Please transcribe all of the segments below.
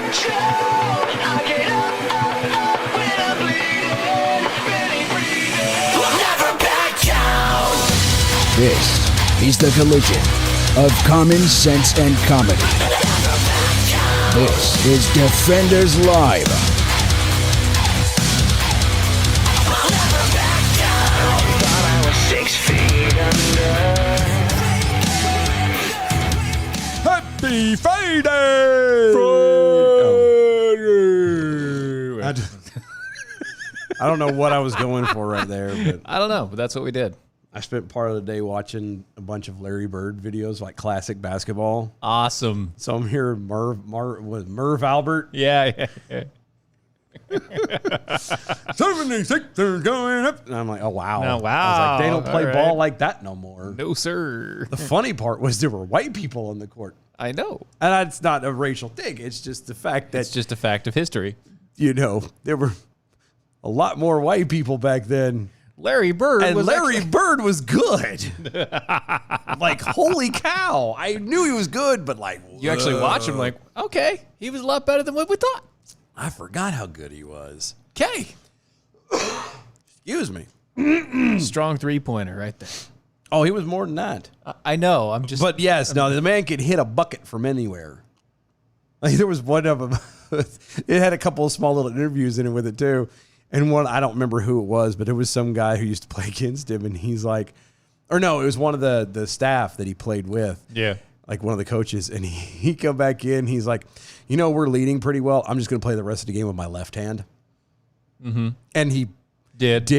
This is the collision of common sense and comedy. This is Defenders Live. Happy Friday! I don't know what I was going for right there, but I don't know, but that's what we did. I spent part of the day watching a bunch of Larry Bird videos, like classic basketball. Awesome. So I'm here, Merv Albert. Yeah. 76 are going up. And I'm like, oh, wow. Oh, wow. I was like, they don't play All ball right. like that no more. No, sir. The funny part was there were white people on the court. I know. And that's not a racial thing. It's just the fact that, It's just a fact of history. you know, there were a lot more white people back then. Larry Bird And was Larry Bird was good. Like, holy cow. I knew he was good, but like, You actually watch him like, okay, he was a lot better than what we thought. I forgot how good he was. Okay. Excuse me. Strong three-pointer right there. Oh, he was more than that. I know. I'm just. But yes, no, the man could hit a bucket from anywhere. Like, there was one of them. It had a couple of small little interviews in it with it too. And one, I don't remember who it was, but it was some guy who used to play against him. And he's like, or no, it was one of the staff that he played with. Yeah. Like one of the coaches. And he come back in. He's like, you know, we're leading pretty well. I'm just going to play the rest of the game with my left hand. Mm-hmm. And he did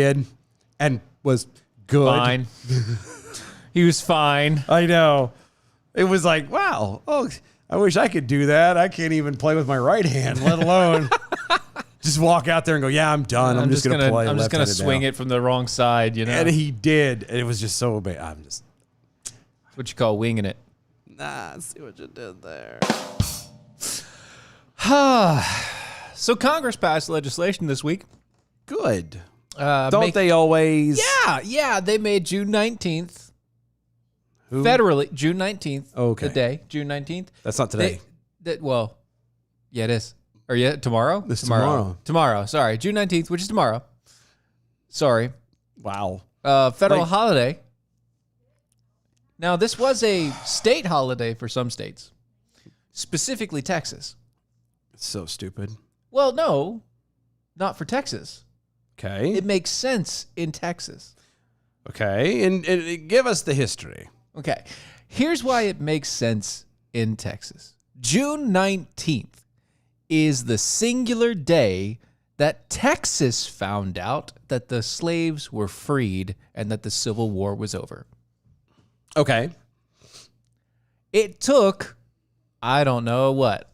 and was good. Fine. He was fine. I know. It was like, wow. Oh, I wish I could do that. I can't even play with my right hand, let alone just walk out there and go, yeah, I'm done. I'm just going to play. I'm just going to swing it from the wrong side, you know? And he did. And it was just so bad. I'm just. That's what you call winging it. Nah, I see what you did there. So Congress passed legislation this week. Good. Don't they always? Yeah. They made June 19th. Who? Federally, June 19th. Okay. The day, June 19th. That's not today. Well, yeah, it is. Or yeah, tomorrow? It's tomorrow. Tomorrow. Sorry. June 19th, which is tomorrow. Sorry. Wow. Federal holiday. Now, this was a state holiday for some states, specifically Texas. It's so stupid. Well, no, not for Texas. Okay. It makes sense in Texas. Okay. And give us the history. Okay. Here's why it makes sense in Texas. June 19th is the singular day that Texas found out that the slaves were freed and that the Civil War was over. Okay. It took, I don't know what,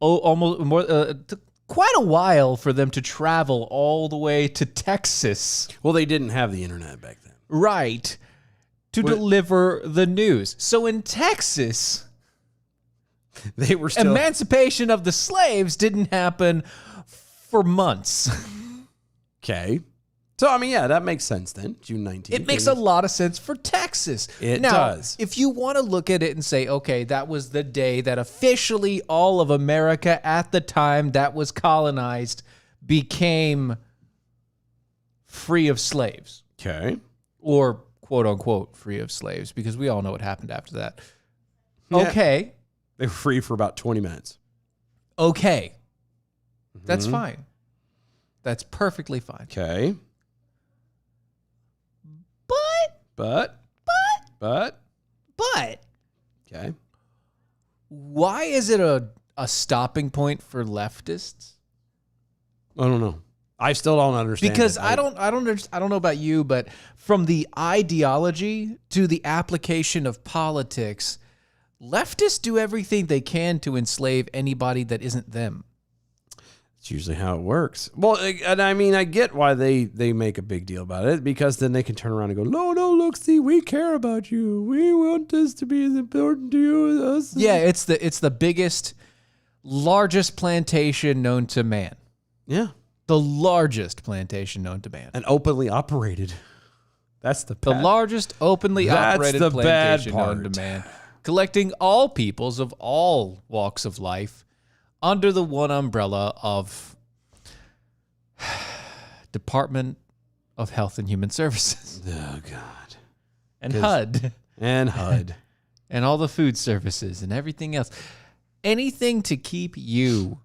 almost more, took quite a while for them to travel all the way to Texas. Well, they didn't have the internet back then. Right. To deliver the news. So in Texas, They were still. emancipation of the slaves didn't happen for months. Okay. So, I mean, yeah, that makes sense then. June 19th. It makes a lot of sense for Texas. It now, does. If you want to look at it and say, okay, that was the day that officially all of America at the time that was colonized became free of slaves. Okay. Or quote unquote free of slaves, because we all know what happened after that. Yeah. Okay. They were free for about 20 minutes. Okay. That's fine. That's perfectly fine. Okay. But Okay. why is it a stopping point for leftists? I don't know. I still don't understand. Because it. I don't know about you, but from the ideology to the application of politics, leftists do everything they can to enslave anybody that isn't them. It's usually how it works. Well, and I mean, I get why they make a big deal about it, because then they can turn around and go, no, look, see, we care about you. We want this to be as important to you as us. Yeah, it's the biggest, largest plantation known to man. Yeah. The largest plantation known to man. And openly operated. That's the largest openly operated the bad plantation known part. to man. Collecting all peoples of all walks of life under the one umbrella of Department of Health and Human Services. Oh, God. And HUD. And HUD. And all the food services and everything else. Anything to keep you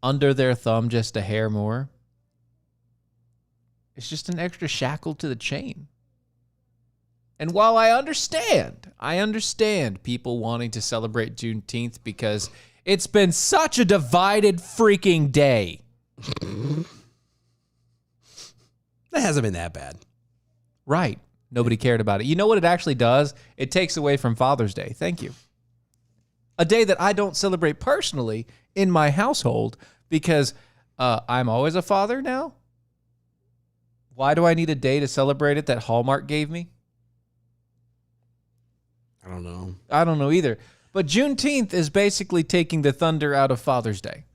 under their thumb just a hair more. It's just an extra shackle to the chain. And while I understand people wanting to celebrate Juneteenth because it's been such a divided freaking day. That hasn't been that bad. Right. Nobody cared about it. You know what it actually does? It takes away from Father's Day. Thank you. A day that I don't celebrate personally in my household because I'm always a father now. Why do I need a day to celebrate it that Hallmark gave me? I don't know. I don't know either. But Juneteenth is basically taking the thunder out of Father's Day.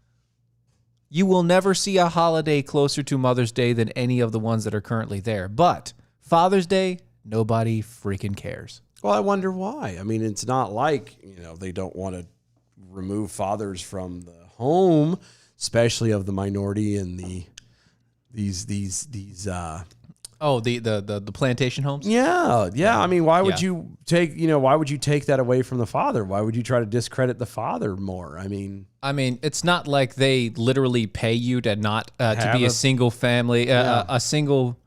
You will never see a holiday closer to Mother's Day than any of the ones that are currently there. But Father's Day, nobody freaking cares. Well, I wonder why. I mean, it's not like, they don't want to remove fathers from the home, especially of the minority and the plantation homes? Yeah. I mean, why would you take that away from the father? Why would you try to discredit the father more? I mean, it's not like they literally pay you to not to be a single family, a single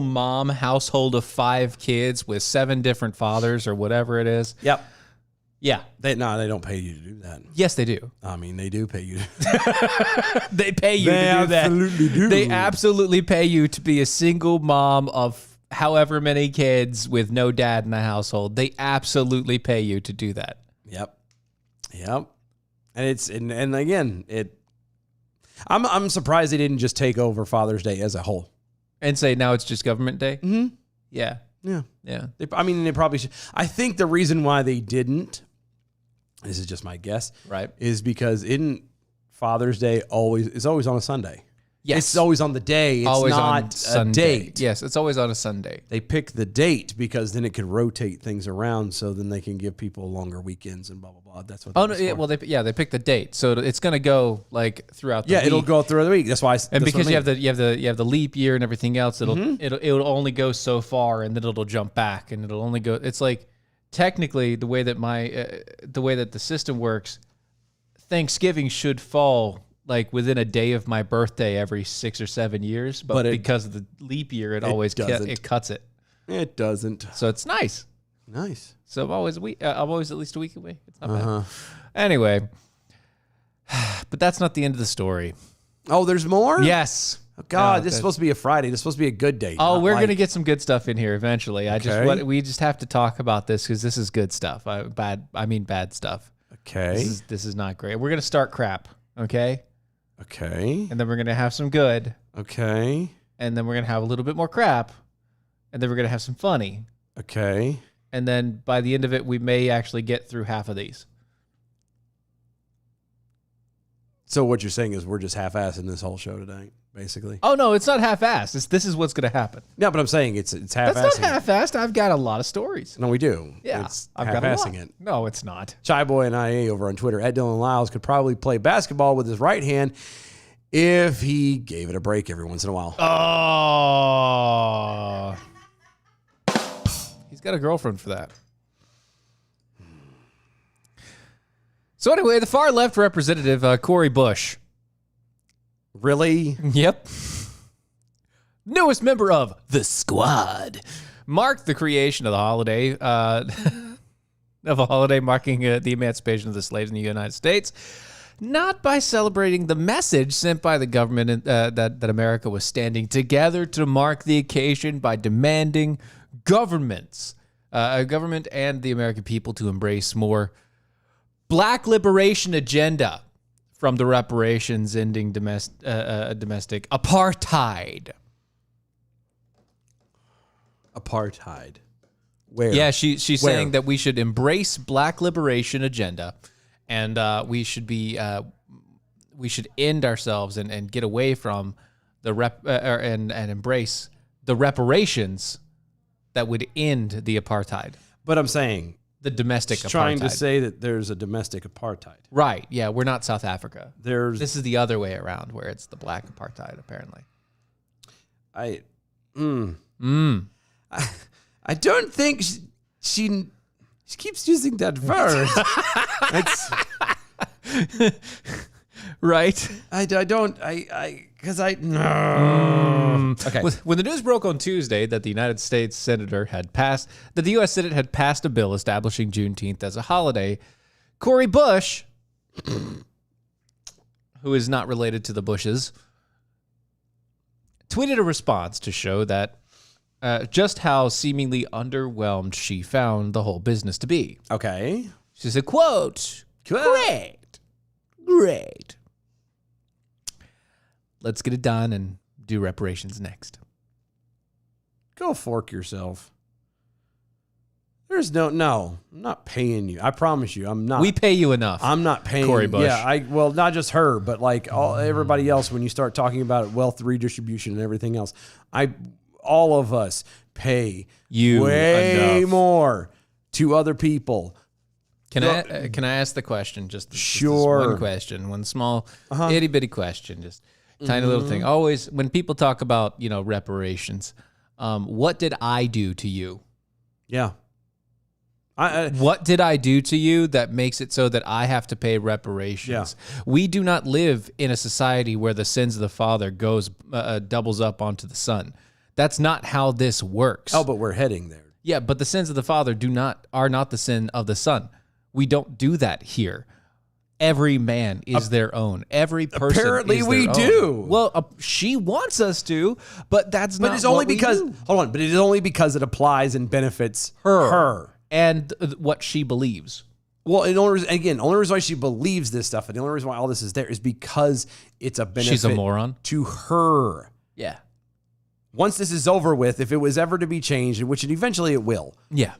mom household of 5 kids with 7 different fathers or whatever it is. Yep. Yeah. They don't pay you to do that. Yes, they do. I mean, they do pay you. They pay you to do that. They absolutely do. They absolutely pay you to be a single mom of however many kids with no dad in the household. They absolutely pay you to do that. Yep. And again, I'm surprised they didn't just take over Father's Day as a whole. And say now it's just government day? Mm-hmm. Yeah. Yeah. They probably should. I think the reason why they didn't, this is just my guess, right, is because Father's Day is always on a Sunday. Yes. It's always on the day. It's always not on a date. Yes, it's always on a Sunday. They pick the date because then it can rotate things around, so then they can give people longer weekends and blah blah blah. That's what. They pick the date, so it's going to go like throughout the week. It'll go through the week. That's why. Because you have the leap year and everything else, it'll only go so far, and then it'll jump back, and it'll only go. It's like technically the way that the system works, Thanksgiving should fall like within a day of my birthday every 6 or 7 years, but because of the leap year, it always cuts it. It doesn't. So it's nice. Nice. So I'm always at least a week away. It's not bad. Anyway, but that's not the end of the story. Oh, there's more? Yes. Oh, God, this is supposed to be a Friday. This is supposed to be a good day. Oh, we're going to get some good stuff in here eventually. We just have to talk about this because this is good stuff. Bad stuff. Okay. This is not great. We're going to start crap. Okay. Okay. And then we're going to have some good. Okay. And then we're going to have a little bit more crap. And then we're going to have some funny. Okay. And then by the end of it, we may actually get through half of these. So what you're saying is we're just half-assing this whole show today, basically? Oh, no, it's not half-assed. This is what's going to happen. No, but I'm saying it's half-assing. That's not half-assed. I've got a lot of stories. No, we do. Yeah. It's half-assing it. No, it's not. Shy Boy and IA over on Twitter at Dylan Lyles could probably play basketball with his right hand if he gave it a break every once in a while. Oh. He's got a girlfriend for that. So anyway, the far left representative, Cori Bush. Really? Yep. Newest member of the Squad. Marked the creation of the holiday, of a holiday marking the emancipation of the slaves in the United States, not by celebrating the message sent by the government that America was standing together to mark the occasion by demanding government and the American people to embrace more Black liberation agenda from the reparations ending domestic apartheid. Apartheid. Where? Yeah, she's saying that we should embrace Black liberation agenda, and we should end ourselves and get away from the and embrace the reparations that would end the apartheid. But I'm saying the domestic It's apartheid. trying to say that there's a domestic apartheid. Right. Yeah, we're not South Africa. There's This is the other way around, where it's the black apartheid, apparently. I don't think she keeps using that word. Right. Okay. When the news broke on Tuesday that the United States that the U.S. Senate had passed a bill establishing Juneteenth as a holiday, Cori Bush, who is not related to the Bushes, tweeted a response to show that just how seemingly underwhelmed she found the whole business to be. Okay. She said, quote, great. Let's get it done and do reparations next. Go fork yourself. There's no, I'm not paying you. I promise you, I'm not. We pay you enough. I'm not paying Cori Bush. Yeah, well, not just her, but like everybody else. When you start talking about wealth redistribution and everything else, all of us pay You way enough. more to other people. Can I ask the question? Just Sure. one question, one small itty bitty question, just tiny little thing. Always when people talk about reparations, what did I do to you? Yeah. What did I do to you that makes it so that I have to pay reparations? Yeah. We do not live in a society where the sins of the father doubles up onto the son. That's not how this works. Oh, but we're heading there. Yeah, but the sins of the father are not the sin of the son. We don't do that here. Every man is their own. Every person Apparently is we their do. own. Well, she wants us to, but that's not. But it's only what we because do. hold on. But it is only because it applies and benefits her. And what she believes. Well, and the only reason why she believes this stuff, and the only reason why all this is there is because it's a benefit. She's a moron to her. Yeah. Once this is over with, if it was ever to be changed, which eventually it will, Yeah.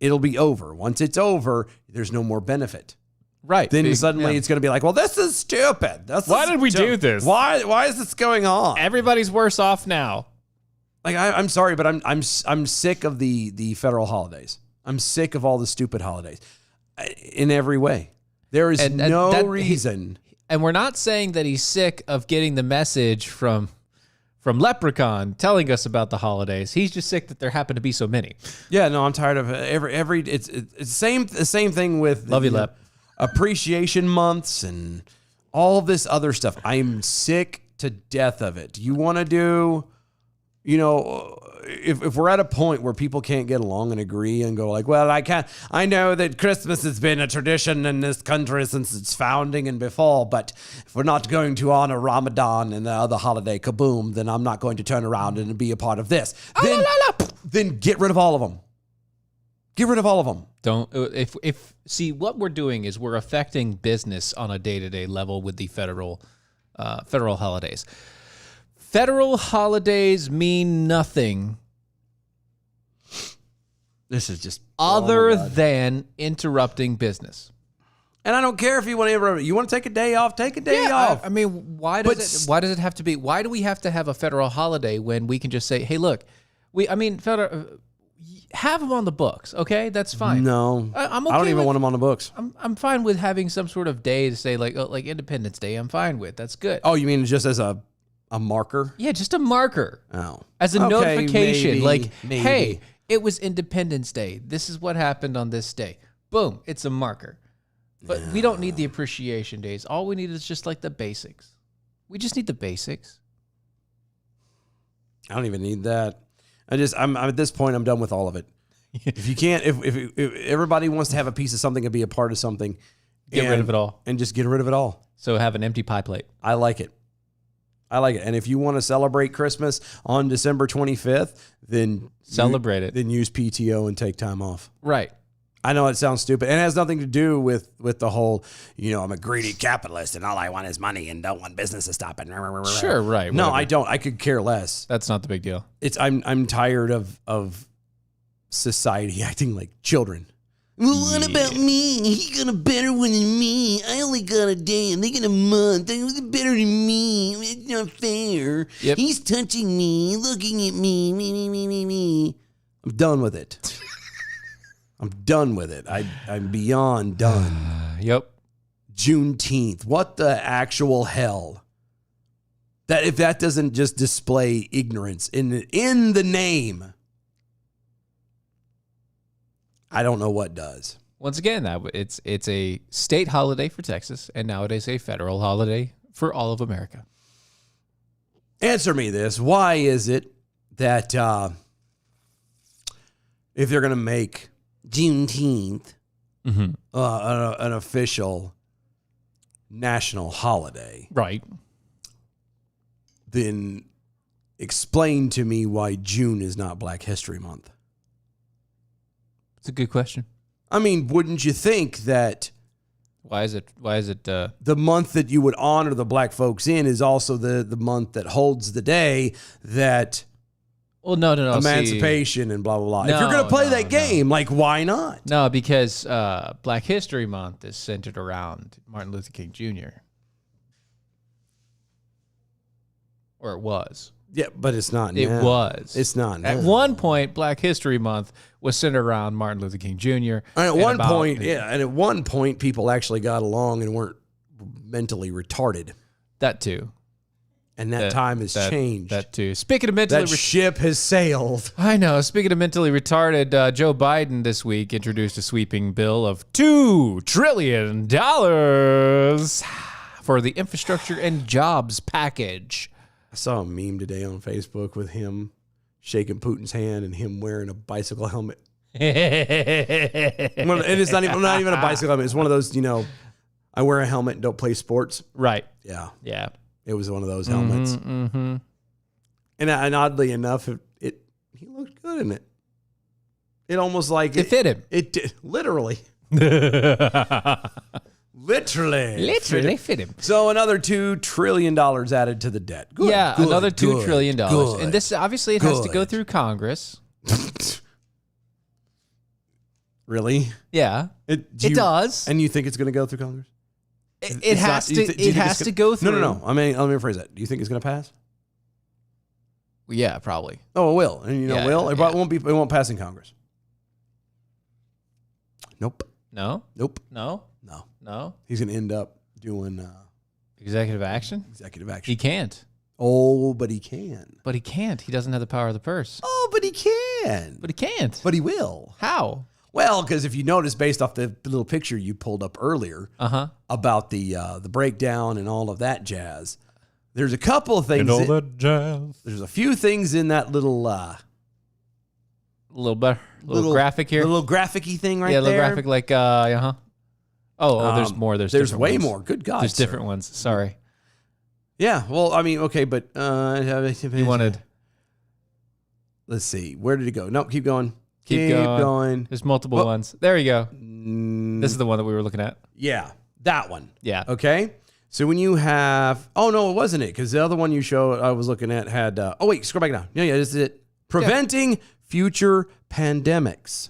it'll be over. Once it's over, there's no more benefit. Right. Then suddenly it's going to be like, well, this is stupid. Why did we do this? Why is this going on? Everybody's worse off now. Like I'm sorry, but I'm sick of the federal holidays. I'm sick of all the stupid holidays in every way. There is no reason. And we're not saying that he's sick of getting the message from Leprechaun telling us about the holidays. He's just sick that there happen to be so many. Yeah, no, I'm tired of every. It's the same thing with Love you, Lep. Appreciation months and all of this other stuff. I'm sick to death of it. You want to do, if we're at a point where people can't get along and agree and go like, well, I know that Christmas has been a tradition in this country since its founding and before, but if we're not going to honor Ramadan and the other holiday, kaboom, then I'm not going to turn around and be a part of this. Then get rid of all of them. Get rid of all of them. See, what we're doing is we're affecting business on a day-to-day level with the federal holidays. Federal holidays mean nothing This is just other than interrupting business. And I don't care if you want to interrupt. You want to take a day off? Take a day off. I mean, why does it have to be? Why do we have to have a federal holiday when we can just say, "Hey, look, have them on the books." Okay, that's fine. No, I'm okay I don't even want them on the books. I'm fine with having some sort of day to say like Independence Day. I'm fine with. That's good. Oh, you mean just as a marker? Yeah, just a marker. Oh, as a notification. Maybe. Hey, it was Independence Day. This is what happened on this day. Boom, it's a marker. But we don't need the appreciation days. All we need is just like the basics. We just need the basics. I don't even need that. I'm at this point, I'm done with all of it. If you can't, if everybody wants to have a piece of something and be a part of something, Get rid of it all. And just get rid of it all. So have an empty pie plate. I like it. And if you want to celebrate Christmas on December 25th, then celebrate it. Then use PTO and take time off. Right. I know it sounds stupid, and it has nothing to do with the whole, I'm a greedy capitalist and all I want is money and don't want business to stop. Sure, right. No, whatever. I don't. I could care less. That's not the big deal. I'm tired of society acting like children. Well, what about me? He got a better one than me. I only got a day and they got a month. They was better than me. It's not fair. Yep. He's touching me, looking at me. Me. I'm done with it. I'm done with it. I'm beyond done. Yep. Juneteenth. What the actual hell? That if that doesn't just display ignorance in the name, I don't know what does. Once again, it's a state holiday for Texas, and now it is a federal holiday for all of America. Answer me this. Why is it that if they're going to make Juneteenth an official national holiday, Right. then explain to me why June is not Black History Month? It's a good question. I mean, wouldn't you think that Why is it the month that you would honor the black folks in is also the month that holds the day that well, no. emancipation and blah, blah, blah. No, if you're going to play no, that game, like, why not? No, because Black History Month is centered around Martin Luther King Jr. Or it was. Yeah, but it's not now. It was. It's not now. At one point, Black History Month was centered around Martin Luther King Jr. And at one point, people actually got along and weren't mentally retarded. That too. And that time has changed. That too. Speaking of mentally that ship has sailed. I know. Speaking of mentally retarded, Joe Biden this week introduced a sweeping bill of $2 trillion for the infrastructure and jobs package. I saw a meme today on Facebook with him shaking Putin's hand and him wearing a bicycle helmet. And it's not even a bicycle helmet. It's one of those, I wear a helmet and don't play sports. Right. Yeah. Yeah. It was one of those helmets. Mm-hmm. And oddly enough, he looked good in it. It almost like it fit him. It did, literally. Literally fit him. So another $2 trillion added to the debt. Good, yeah, good, another $2 trillion. Good, and this obviously it has to go through Congress. Really? Yeah, it does. And you think it's going to go through Congress? It has to go through. No. I mean, let me rephrase that. Do you think it's going to pass? Yeah, probably. Oh, it will. And it will. It won't be. It won't pass in Congress. Nope. No. Nope. No. No. No. He's going to end up doing executive action. Executive action. He can't. Oh, but he can. But he can't. He doesn't have the power of the purse. Oh, but he can. But he can't. But he will. How? Well, because if you notice, based off the little picture you pulled up earlier about the breakdown and all of that jazz, there's a couple of things. And all that jazz. There's a few things in that little graphic here. Little graphic-y thing right there. Yeah, little graphic like Oh, there's more. There's way ones. more. Good God. There's different ones. Sorry. Yeah. Well, I mean, okay, but you wanted. Let's see. Where did it go? Nope. Keep going. Keep going. There's multiple ones. There you go. This is the one that we were looking at. Yeah, that one. Yeah. Okay. So when you have, oh no, it wasn't it, because the other one you showed I was looking at had. Oh wait, scroll back down. Yeah, this is it. Preventing future pandemics.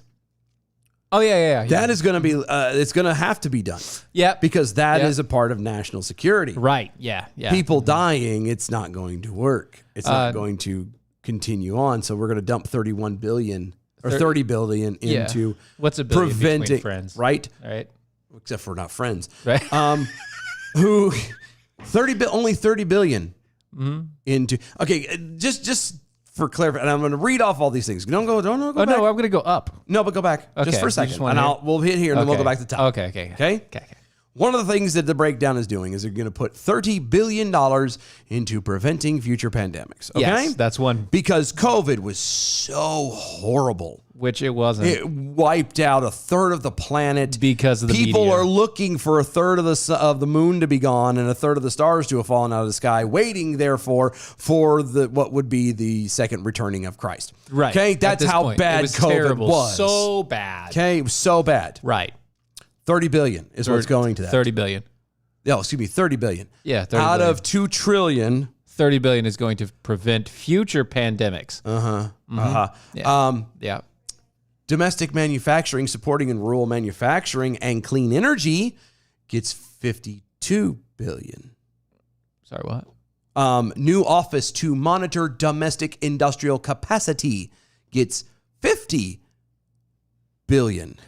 Oh yeah. That is going to be. It's going to have to be done. Yeah. Because that is a part of national security. Right. Yeah. People dying, it's not going to work. It's not going to continue on. So we're going to dump 31 billion. Or 30 billion into what's a billion preventing between friends, right? Right. Except for not friends, right? Who only 30 billion into. Okay, just for clarification, and I'm going to read off all these things. Don't go back. No, I'm going to go up. No, but go back just for a second, and we'll hit here, and then we'll go back to the top. Okay. One of the things that the breakdown is doing is they're going to put $30 billion into preventing future pandemics. Okay? Yes, that's one. Because COVID was so horrible. Which it wasn't. It wiped out a third of the planet. Because of the People media. are looking for a third of the moon to be gone and a third of the stars to have fallen out of the sky, waiting, therefore, for what would be the second returning of Christ. Right. Okay? That's how bad COVID was. So bad. Okay? It was so bad. Right. 30 billion is what's going to that. 30 billion. Oh, excuse me, 30 billion. Yeah, 30 out billion. of 2 trillion. 30 billion is going to prevent future pandemics. Yeah. Domestic manufacturing, supporting in rural manufacturing and clean energy gets 52 billion. Sorry, what? New office to monitor domestic industrial capacity gets 50 billion.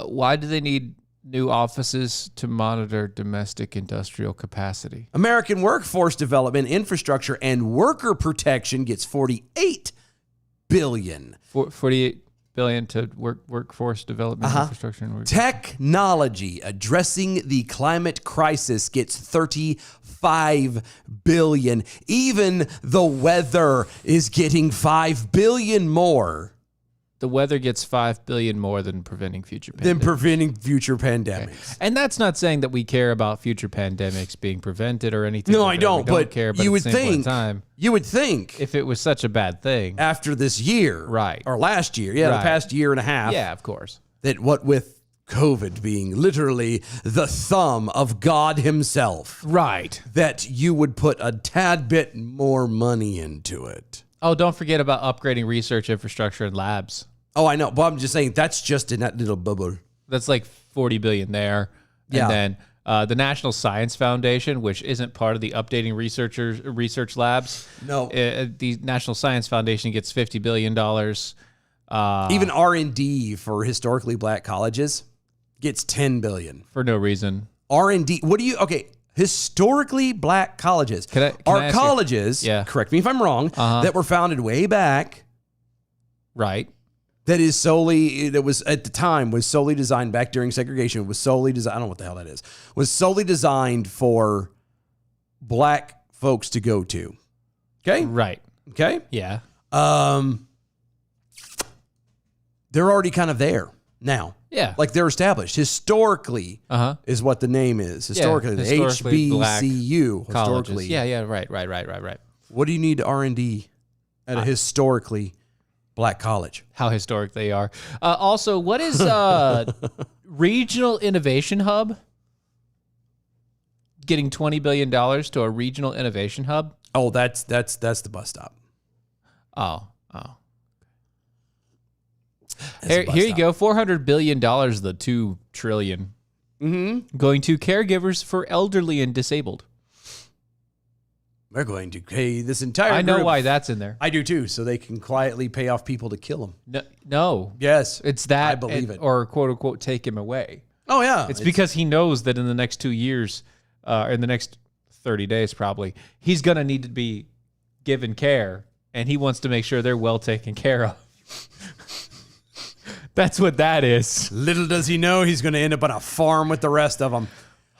Why do they need new offices to monitor domestic industrial capacity? American Workforce Development, Infrastructure, and Worker Protection gets $48 billion. 48 billion to workforce development, infrastructure, and work. Technology addressing the climate crisis gets $35 billion. Even the weather is getting $5 billion more. The weather gets $5 billion more than preventing future pandemics. Okay. And that's not saying that we care about future pandemics being prevented or anything. No, like I don't. But care, but you would at the same think. time, you would think if it was such a bad thing after this year, right, or last year, the past year and a half, of course, that what with COVID being literally the thumb of God Himself, right, that you would put a tad bit more money into it. Oh, don't forget about upgrading research infrastructure and labs. Oh, I know. But I'm just saying that's just in that little bubble. That's like $40 billion there. And then the National Science Foundation, which isn't part of the updating research labs. No. The National Science Foundation gets $50 billion. Even R&D for historically black colleges gets $10 billion. For no reason. R&D. Historically black colleges. Are colleges, correct me if I'm wrong, that were founded way back. Right. That was at the time was solely designed back during segregation. Was solely designed. I don't know what the hell that is. Was solely designed for black folks to go to. Okay. Right. Okay. Yeah. They're already kind of there now. Yeah. Like they're established historically. Is what the name is. Historically, the HBCU. Historically. Yeah. Right. What do you need R&D at a historically black college? How historic they are. Also, what is Regional Innovation Hub? Getting $20 billion to a regional innovation hub? Oh, that's the bus stop. Oh. Here you go. $400 billion, the $2 trillion. Going to caregivers for elderly and disabled. We're going to pay this entire I know group. why that's in there. I do too, so they can quietly pay off people to kill them. No. Yes. It's that. I believe it. Or quote unquote, take him away. Oh, yeah. It's because he knows that in the next 2 years, in the next 30 days probably, he's going to need to be given care, and he wants to make sure they're well taken care of. That's what that is. Little does he know he's going to end up on a farm with the rest of them.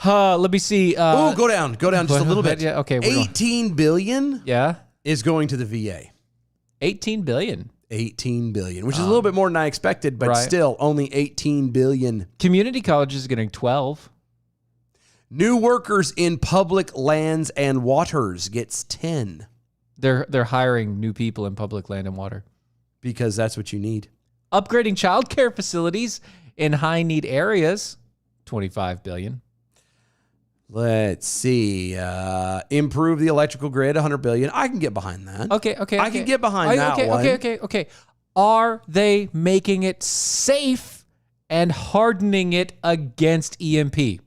Let me see. Go down just a little bit. Yeah, okay. $18 billion Yeah. is going to the VA. $18 billion. $18 billion, which is a little bit more than I expected, but still only $18 billion. Community colleges are getting 12. New workers in public lands and waters gets 10. They're hiring new people in public land and water. Because that's what you need. Upgrading childcare facilities in high need areas, $25 billion. Let's see. Improve the electrical grid, $100 billion. I can get behind that. Okay. I can get behind that one. Okay. Are they making it safe and hardening it against EMP?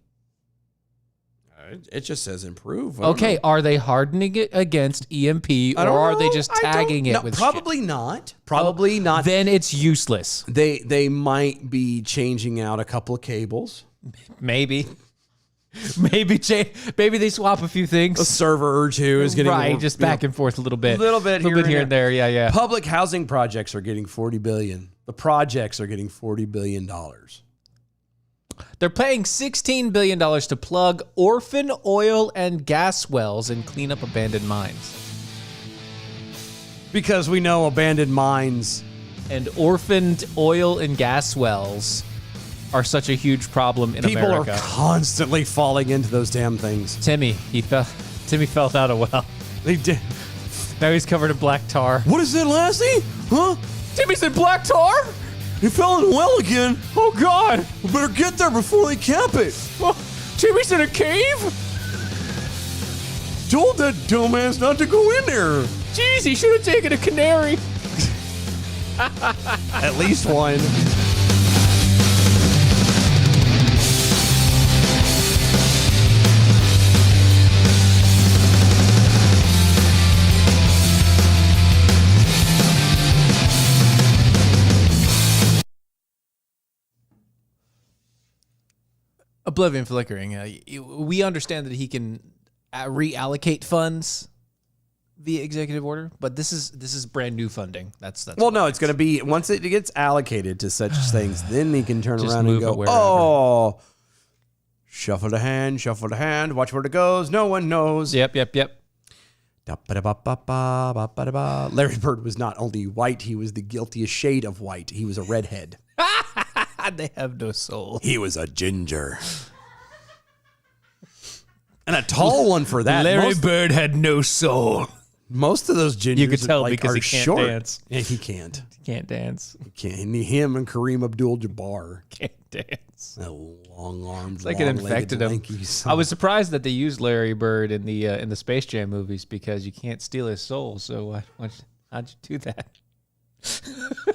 It just says improve. Okay, are they hardening it against EMP, or are they just tagging it with probably shit? Not. Probably not. Then it's useless. They might be changing out a couple of cables. Maybe they swap a few things. A server or two is getting just back and forth a little bit. A little bit here and there. Yeah. Public housing projects are getting $40 billion. The projects are getting $40 billion. They're paying $16 billion to plug orphan oil and gas wells and clean up abandoned mines. Because we know abandoned mines and orphaned oil and gas wells are such a huge problem in America. America. People are constantly falling into those damn things. Timmy fell out a well. They did. Now he's covered in black tar. What is it, Lassie? Huh? Timmy's in black tar? He fell in a well again. Oh, God. We better get there before they cap it. Well, Timmy's in a cave? Told that dumbass not to go in there. Jeez, he should have taken a canary. At least one. Oblivion flickering. We understand that he can reallocate funds via executive order, but this is brand new funding. That's well, no, it's going to be once it gets allocated to such things, then he can turn Just around and move go, it wherever. "Oh, shuffle the hand, watch where it goes. No one knows." Yep. Da-ba-da-ba-ba-ba, Larry Bird was not only white, he was the guiltiest shade of white. He was a redhead. They have no soul. He was a ginger. And a tall one for that. Larry Bird had no soul. Most of those gingers You could tell like, because are he can't short. dance. Yeah, he can't. He can't dance. He can't. Him and Kareem Abdul-Jabbar. Can't dance. Long arms, It's like it infected him. I was surprised that they used Larry Bird in the Space Jam movies because you can't steal his soul. So how'd you do that?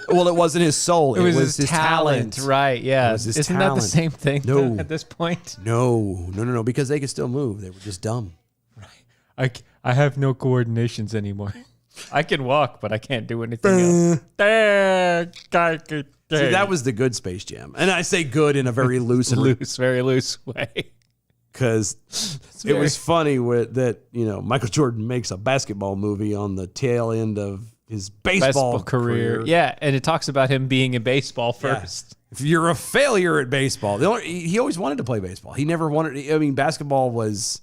Well, it wasn't his soul. It was his talent. Right, yeah. Isn't that the talent. same thing No. at this point? No, because they could still move. They were just dumb. I have no coordinations anymore. I can walk, but I can't do anything else. See, that was the good Space Jam. And I say good in a very loose very loose way. Because it was funny that, Michael Jordan makes a basketball movie on the tail end of his baseball career. Yeah, and it talks about him being in baseball first. Yeah. If you're a failure at baseball, he always wanted to play baseball. He never wanted. I mean, basketball was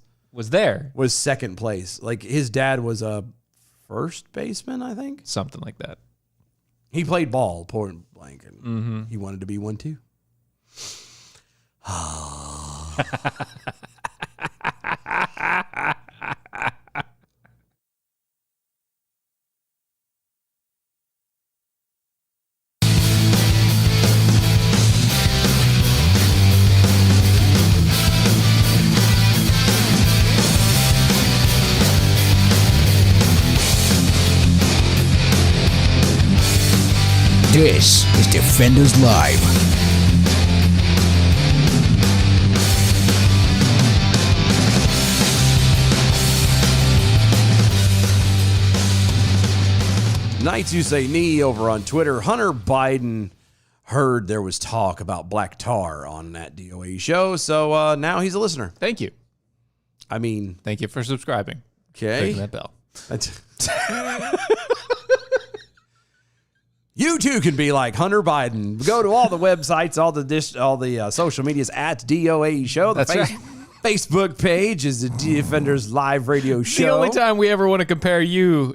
second place. Like his dad was a first baseman, I think, something like that. He played ball, point blank, and he wanted to be one too. This is Defenders Live. Knights You Say Knee over on Twitter. Hunter Biden heard there was talk about black tar on that DOA show, so now he's a listener. Thank you. I mean, thank you for subscribing. Okay. Ringing that bell. You too can be like Hunter Biden. Go to all the websites, all the social medias at DOA Show. That's right. Facebook page is the Defenders Live Radio Show. The only time we ever want to compare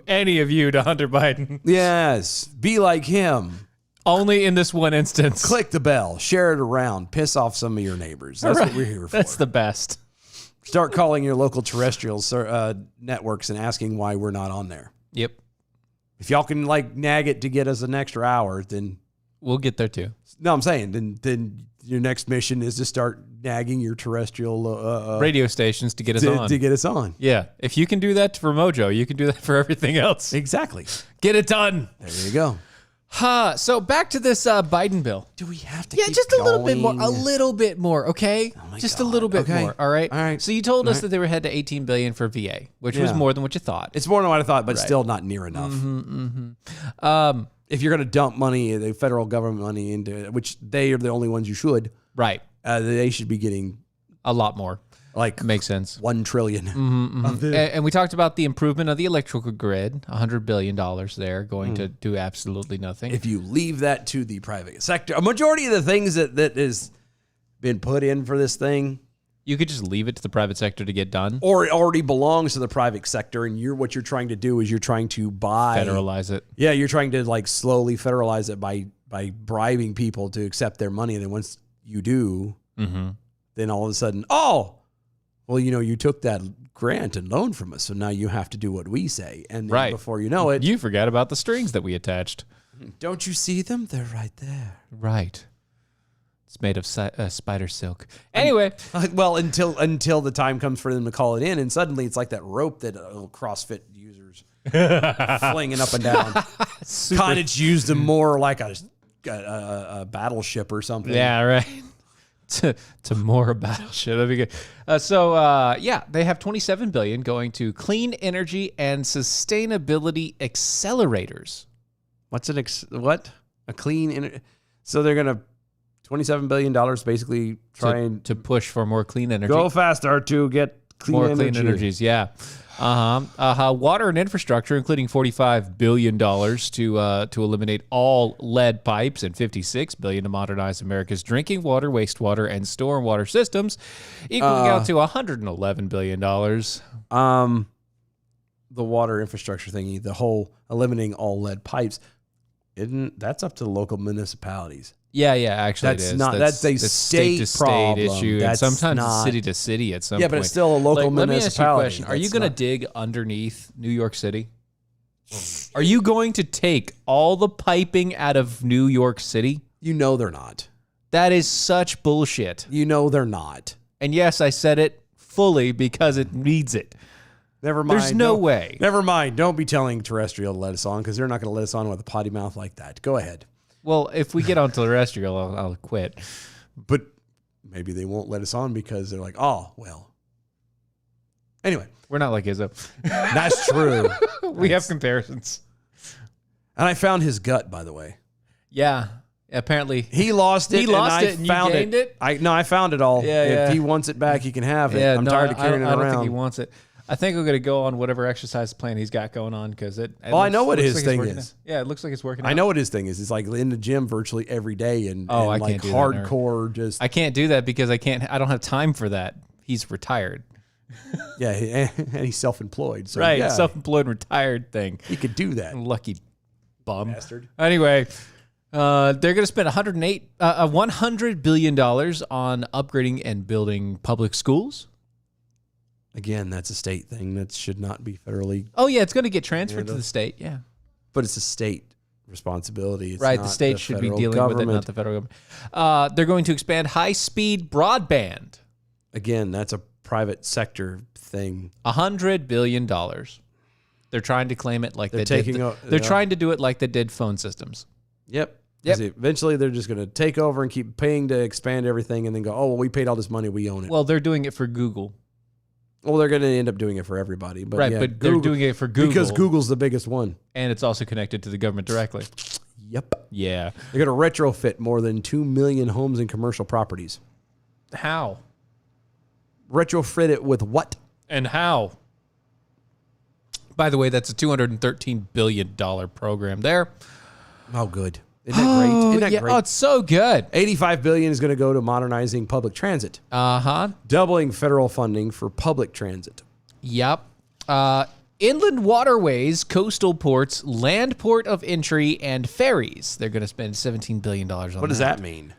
any of you, to Hunter Biden. Yes. Be like him. Only in this one instance. Click the bell. Share it around. Piss off some of your neighbors. That's what we're here for. That's the best. Start calling your local terrestrial networks and asking why we're not on there. Yep. If y'all can nag it to get us an extra hour, then we'll get there too. No, I'm saying then your next mission is to start nagging your terrestrial radio stations to get us on. To get us on. Yeah. If you can do that for Mojo, you can do that for everything else. Exactly. Get it done. There you go. So back to this Biden bill. Do we have to? Yeah, keep just going? a little bit more. Okay, just God. a little bit more. All right. All right. So you told us that they were head to $18 billion for VA, which was more than what you thought. It's more than what I thought, but still not near enough. If you're going to dump money, the federal government money into it, which they are the only ones you should, right? They should be getting a lot more. Makes sense. $1 trillion. And we talked about the improvement of the electrical grid, $100 billion there, going to do absolutely nothing. If you leave that to the private sector, a majority of the things that is been put in for this thing, you could just leave it to the private sector to get done, or it already belongs to the private sector, and what you're trying to do is you're trying to federalize it. Yeah, you're trying to slowly federalize it by bribing people to accept their money, and then once you do, then all of a sudden, well, you took that grant and loan from us, so now you have to do what we say. And then before you know it, you forgot about the strings that we attached. Don't you see them? They're right there. Right. It's made of spider silk. Anyway. Well, until the time comes for them to call it in, and suddenly it's like that rope that CrossFit users flinging up and down. Cottage used them more like a battleship or something. Yeah, right. To more battleship. That'd be good. They have $27 billion going to clean energy and sustainability accelerators. What's a clean energy? So they're gonna $27 billion basically trying to push for more clean energy. go faster to get clean energies. Yeah. Water and infrastructure, including $45 billion to eliminate all lead pipes and $56 billion to modernize America's drinking water, wastewater, and stormwater systems, equaling out to $111 billion. The water infrastructure thingy, the whole eliminating all lead pipes, that's up to the local municipalities. Yeah, actually, That's it is. not. That's a state problem. issue, That's and sometimes not, city to city at some point. Yeah, but it's still a local Let me ask you a municipality. question. Are you That's going to not- dig underneath New York City? Are you going to take all the piping out of New York City? You know they're not. That is such bullshit. You know they're not. And yes, I said it fully because it needs it. Never mind. There's no way. Never mind. Don't be telling terrestrial to let us on because they're not going to let us on with a potty mouth like that. Go ahead. Well, if we get on terrestrial, I'll quit. But maybe they won't let us on because they're like, oh, well. Anyway. We're not like Izzo. That's true. We have comparisons. And I found his gut, by the way. Yeah. Apparently. He lost it. He lost and I it and you found gained it? I found it all. Yeah, if yeah. he wants it back, he can have it. Yeah, I'm no, tired of carrying it I around. don't think he wants it. I think we're going to go on whatever exercise plan he's got going on because it. Well, I know what looks his like it's thing working is. out. Yeah, it looks like it's working. I out. know what his thing is. It's like in the gym virtually every day and I like can't do that, hardcore just I can't do that because I don't have time for that. He's retired. yeah, and he's self-employed. So Right, yeah, self-employed retired thing. he could do that. Lucky bum. Bastard. Anyway, they're going to spend $100 billion on upgrading and building public schools. Again, that's a state thing that should not be federally, Oh yeah, it's going to get transferred to the state. Yeah, but it's a state responsibility. It's right. not The state should be federal dealing with it, government. not the federal government. They're going to expand high-speed broadband. Again, that's a private sector thing. $100 billion. They're trying to claim it like They're they taking did. o- They're yeah. trying to do it like they did phone systems. Yep. Yep. 'Cause eventually, they're just going to take over and keep paying to expand everything, and then go, "Oh, well, we paid all this money, we own it." Well, they're doing it for Google. Well, they're going to end up doing it for everybody, but Right, yeah, but they're doing it for Google. because Google's the biggest one. And it's also connected to the government directly. Yep. Yeah. They're going to retrofit more than 2 million homes and commercial properties. How? Retrofit it with what? And how? By the way, that's a $213 billion program there. Oh, good. Isn't that great? Isn't that yeah. great? Oh, it's so good. $85 billion is going to go to modernizing public transit, Uh-huh. doubling federal funding for public transit. Yep. Inland waterways, coastal ports, land port of entry, and ferries. They're going to spend $17 billion on What does that mean?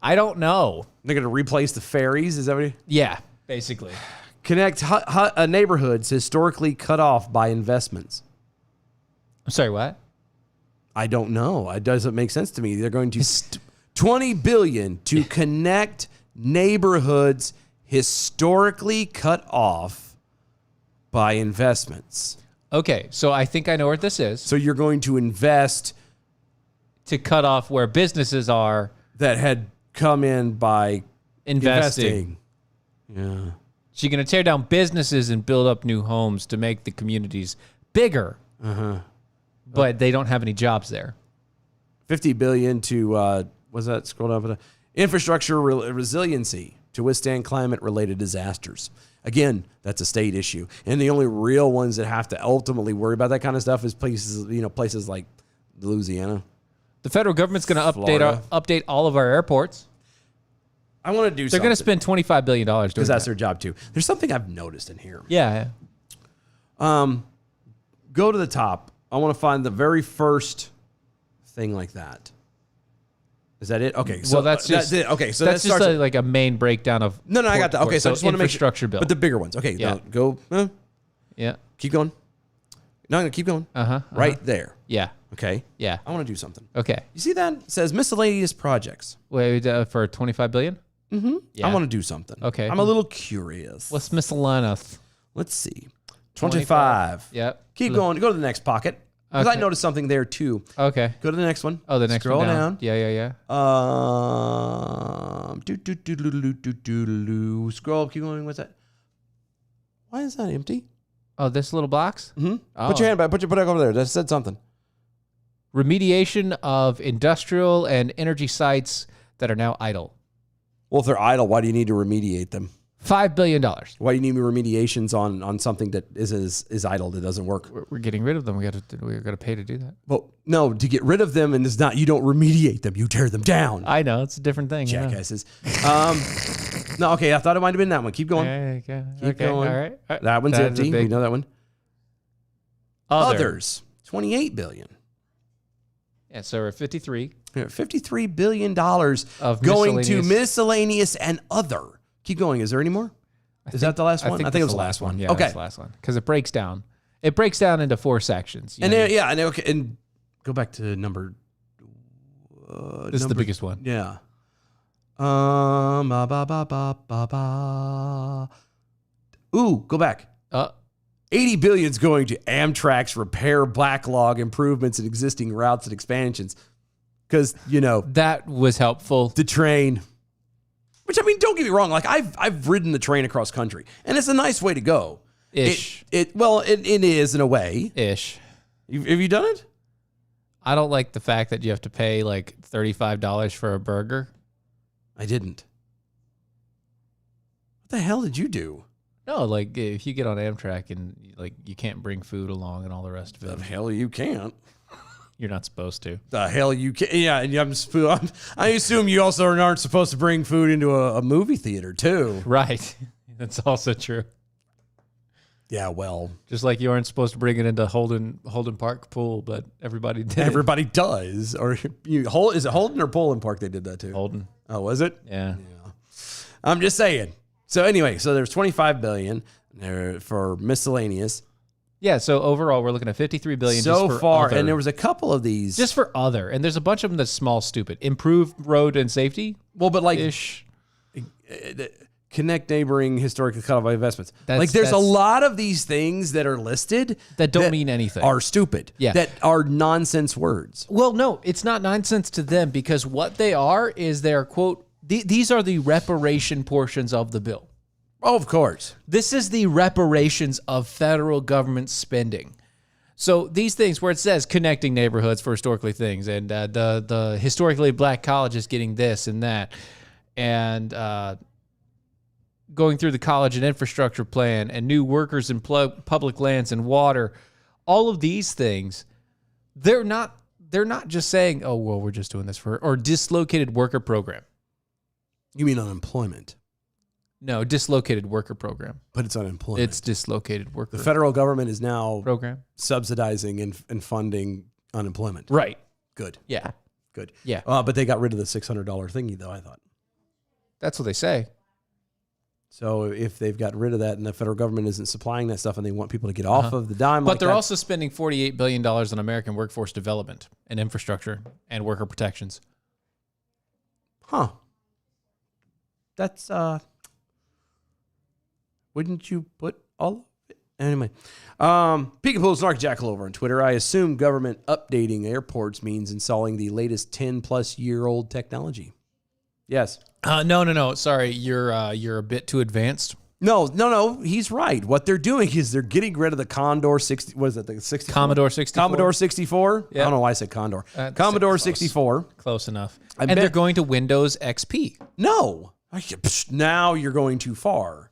I don't know. They're going to replace the ferries? Is that what? Yeah, basically. Connect neighborhoods historically cut off by investments. I'm sorry, what? I don't know. It doesn't make sense to me. They're going to $20 billion to connect neighborhoods historically cut off by investments. Okay, so I think I know what this is. So you're going to invest To cut off where businesses are that had come in by investing. Yeah. So you're going to tear down businesses and build up new homes to make the communities bigger. But they don't have any jobs there. $50 billion to was that scroll down? Infrastructure resiliency to withstand climate-related disasters. Again, that's a state issue, and the only real ones that have to ultimately worry about that kind of stuff is places like Louisiana. The federal government's going to Florida. update all of our airports. I want to do. They're going to spend $25 billion doing because that's that. their job too. There's something I've noticed in here. Yeah. Go to the top. I want to find the very first thing like that. Is that it? Okay. So Well, that's just it. Okay. So that's that just starts. like a main breakdown of No, I got that. Okay. So I just want to make infrastructure bill. But the bigger ones. Okay. Yeah. Now go. Yeah. Keep going. No, keep going. Uh-huh. Right there. Yeah. Okay. Yeah. I want to do something. Okay. You see that? It says miscellaneous projects. Wait, for $25 billion? Mm-hmm. Yeah. I want to do something. Okay. I'm a little curious. What's miscellaneous? Let's see. 25. Yep. Keep going. Go to the next pocket. Because I Okay. noticed something there too. Okay. Go to the next one. Oh, the next Scroll one down. down. Yeah. Scroll. Keep going. What's that? Why is that empty? Oh, this little box? Mm-hmm. Oh. Put your hand back. Put it over there. That said something. Remediation of industrial and energy sites that are now idle. Well, if they're idle, why do you need to remediate them? $5 billion. Why do you need remediations on something that is idle that doesn't work? We're getting rid of them. We got to pay to do that. Well, no, to get rid of them, and it's not, you don't remediate them, you tear them down. I know, it's a different thing. Jackasses. No, okay, I thought it might have been that one. Keep going. Okay. Keep going. All right. That one's That is a empty. big- We know that one. Others, $28 billion. Yeah, so we're at 53. $53 billion Of going to miscellaneous. miscellaneous and other. Keep going. Is there any more? Is that the last one? I think it was the last one. Yeah, Okay. that's the last one. Because it breaks down. It breaks down into 4 sections. And then, yeah, and okay, and go back to number. This is the biggest one. Yeah. Ba, ba, ba, ba, ba, ba. Ooh, go back. 80 billion is going to Amtrak's repair backlog improvements and existing routes and expansions. Because, That was helpful. the train, which, I mean, don't get me wrong. Like, I've ridden the train across country, and it's a nice way to go. Ish. It is in a way. Ish. Have you done it? I don't like the fact that you have to pay like $35 for a burger. I didn't. What the hell did you do? No, like if you get on Amtrak and like you can't bring food along and all the rest of The it, hell you can't. you're not supposed to. The hell you can. Yeah, and I assume you also aren't supposed to bring food into a movie theater too. Right. That's also true. Yeah, well, Just like you aren't supposed to bring it into Holden Park pool, but everybody did. everybody does. Or is it Holden or Poland Park? They did that too. Holden. Oh, was it? Yeah. I'm just saying. So anyway, there's 25 billion there for miscellaneous Yeah. So overall, we're looking at 53 billion so just for far, other. and there was a couple of these. just for other, and there's a bunch of them that's small, stupid. Improved road and safety well, but like ish. connect neighboring historically cut off by investments. That's- There's a that's- lot of these things that are listed That don't mean anything. Are stupid. Yeah. That are nonsense words. Well, no, it's not nonsense to them because what they are is they're, quote, these are the reparation portions of the bill. Oh, of course. This is the reparations of federal government spending. So these things where it says connecting neighborhoods for historically things and the historically black colleges getting this and that and going through the college and infrastructure plan and new workers in public lands and water, all of these things, they're not just saying, oh, well, we're just doing this or dislocated worker program. You mean unemployment? No, dislocated worker program. But it's unemployment. It's dislocated worker The federal government is now program. subsidizing and funding unemployment. Right. Good. Yeah. Good. Yeah. But they got rid of the $600 thingy, though, I thought. That's what they say. So if they've got rid of that and the federal government isn't supplying that stuff and they want people to get off of the dime, But like they're that, also spending $48 billion on American workforce development and infrastructure and worker protections. huh? That's wouldn't you put all of it? Anyway, Peekapoo's Narc Jackal over on Twitter. I assume government updating airports means installing the latest 10-plus-year-old technology. Yes. No. Sorry, you're a bit too advanced. No. He's right. What they're doing is they're getting rid of the Condor 60. What is it? The 64? Commodore 64. Commodore 64. Yeah. I don't know why I said Condor. Commodore Commodore 64. Close enough. I And bet- they're going to Windows XP. No. Now you're going too far.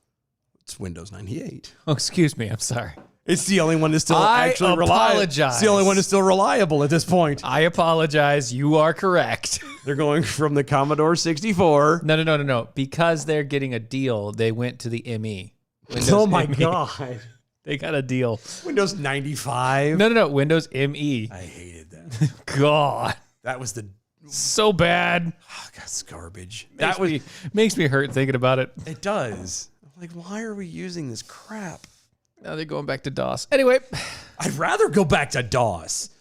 It's Windows 98. Oh, excuse me. I'm sorry. It's the only one that's still I actually reliable. apologize. It's the only one that's still reliable at this point. I apologize. You are correct. They're going from the Commodore 64. No. Because they're getting a deal, they went to the ME. Windows Oh my ME. God. They got a deal. Windows 95. No. Windows ME. I hated that. God. That was the So bad. that's garbage. Makes me hurt thinking about it. It does. I'm like, why are we using this crap? Now they're going back to DOS. Anyway, I'd rather go back to DOS.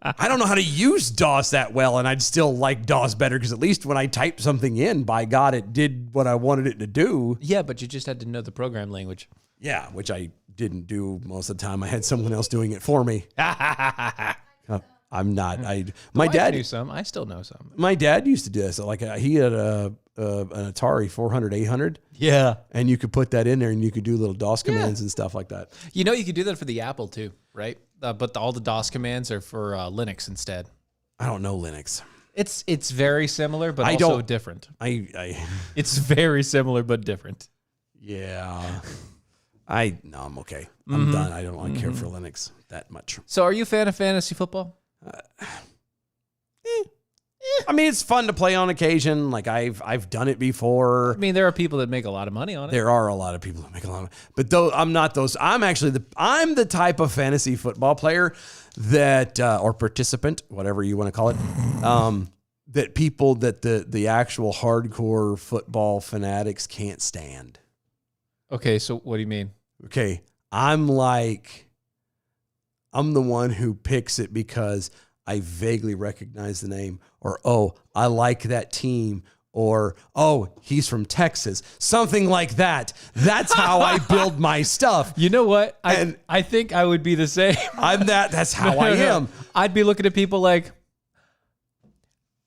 I don't know how to use DOS that well, and I'd still like DOS better because at least when I typed something in, by God, it did what I wanted it to do. yeah, but you just had to know the program language. Yeah, which I didn't do most of the time. I had someone else doing it for me. I'm not. My dad knew some. I still know some. My dad used to do this. Like he had an Atari 400, 800. Yeah. And you could put that in there and you could do little DOS commands and stuff like that. You know, you could do that for the Apple too, right? But all the DOS commands are for Linux instead. I don't know Linux. It's very similar, but I also don't- different. I It's very similar, but different. yeah. No, I'm okay. I'm done. I don't care for Linux that much. So are you a fan of fantasy football? I mean, it's fun to play on occasion. Like I've done it before. I mean, there are people that make a lot of money on it. There are a lot of people that make a lot of money. But though I'm not those. I'm actually I'm the type of fantasy football player that or participant, whatever you want to call it, that people that the actual hardcore football fanatics can't stand. Okay, so what do you mean? Okay, I'm the one who picks it because I vaguely recognize the name, or, oh, I like that team, or, oh, he's from Texas, something like that. That's how I build my stuff. You know what? I think I would be the same. That's how I am. I'd be looking at people like,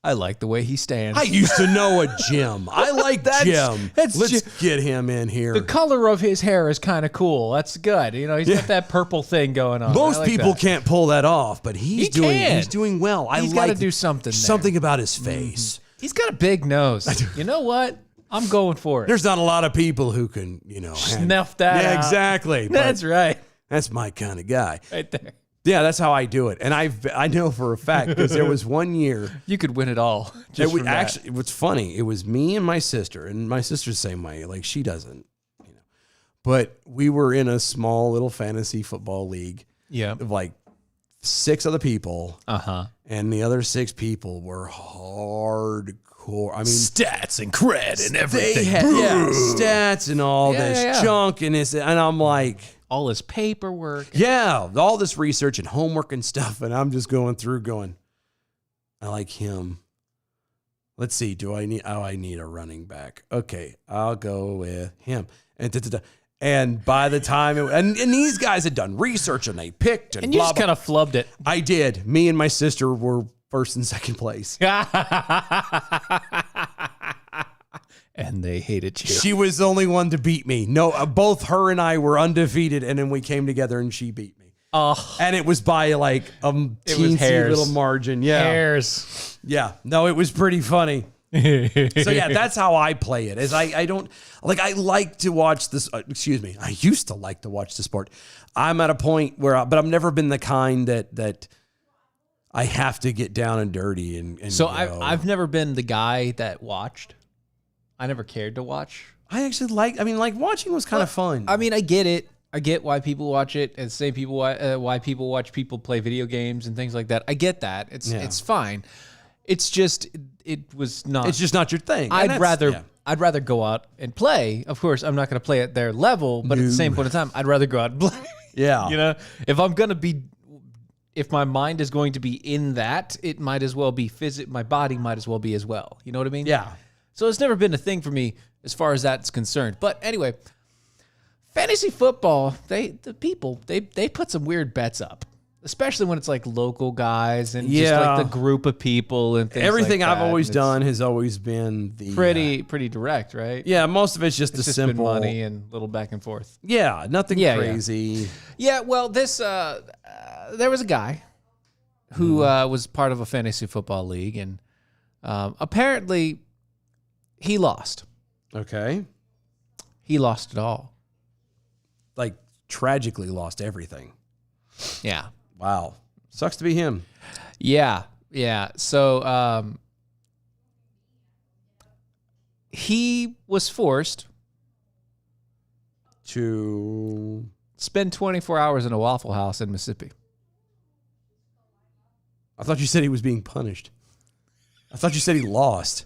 I like the way he stands. I used to know a Jim. I like Jim. Let's get him in here. The color of his hair is kind of cool. That's good. You know, he's got that purple thing going on. Most I like people that. can't pull that off, but he's doing well. He's got to do something. Something about his face. He's got a big nose. You know what? I'm going for it. There's not a lot of people who can, Snuff that Yeah, out. exactly. But That's right. that's my kind of guy. Right there. Yeah, that's how I do it. And I know for a fact because there was one year. You could win it all. It was actually, what's funny, it was me and my sister, and my sister's the same way. Like, she doesn't, But we were in a small little fantasy football league of like 6 other people. Uh-huh. And the other 6 people were hardcore. I mean, stats and cred and everything. they had stats and all this junk and I'm like, all his paperwork. yeah, all this research and homework and stuff. And I'm just going through I like him. Let's see. I need a running back. Okay. I'll go with him. And by the time and these guys had done research and they picked and you blah, just blah. kind of flubbed it. I did. Me and my sister were first and second place. And they hated you. She was the only one to beat me. No, both her and I were undefeated, and then we came together and she beat me. Oh, And it was by like a teensy hairs. little margin. Yeah. hairs. Yeah. No, it was pretty funny. So yeah, that's how I play it. Is I don't like, I like to watch this. I used to like to watch the sport. I'm at a point where, but I've never been the kind that I have to get down and dirty and So go. I've never been the guy that watched. I never cared to watch. I actually like watching was kind of fun. I mean, I get it. I get why people watch it, and same people why people watch people play video games and things like that. I get that. It's fine. It's just it was not. It's just not your thing. I'd rather go out and play. Of course, I'm not going to play at their level, but at the same point in time, I'd rather go out and play. Yeah. If I'm going to be, if my mind is going to be in that, it might as well be my body might as well be as well. You know what I mean? Yeah. So it's never been a thing for me as far as that's concerned. But anyway, fantasy football, they put some weird bets up. Especially when it's like local guys and just like the group of people and things Everything like that. I've always done has always been the pretty direct, right? yeah, most of it's just It's the just simple been money and little back and forth. Yeah, nothing Yeah, crazy. Yeah, well, this there was a guy who was part of a fantasy football league, and apparently he lost. Okay. He lost it all. Like tragically lost everything. Yeah. Wow. Sucks to be him. Yeah. So he was forced To spend 24 hours in a Waffle House in Mississippi. I thought you said he was being punished. I thought you said he lost.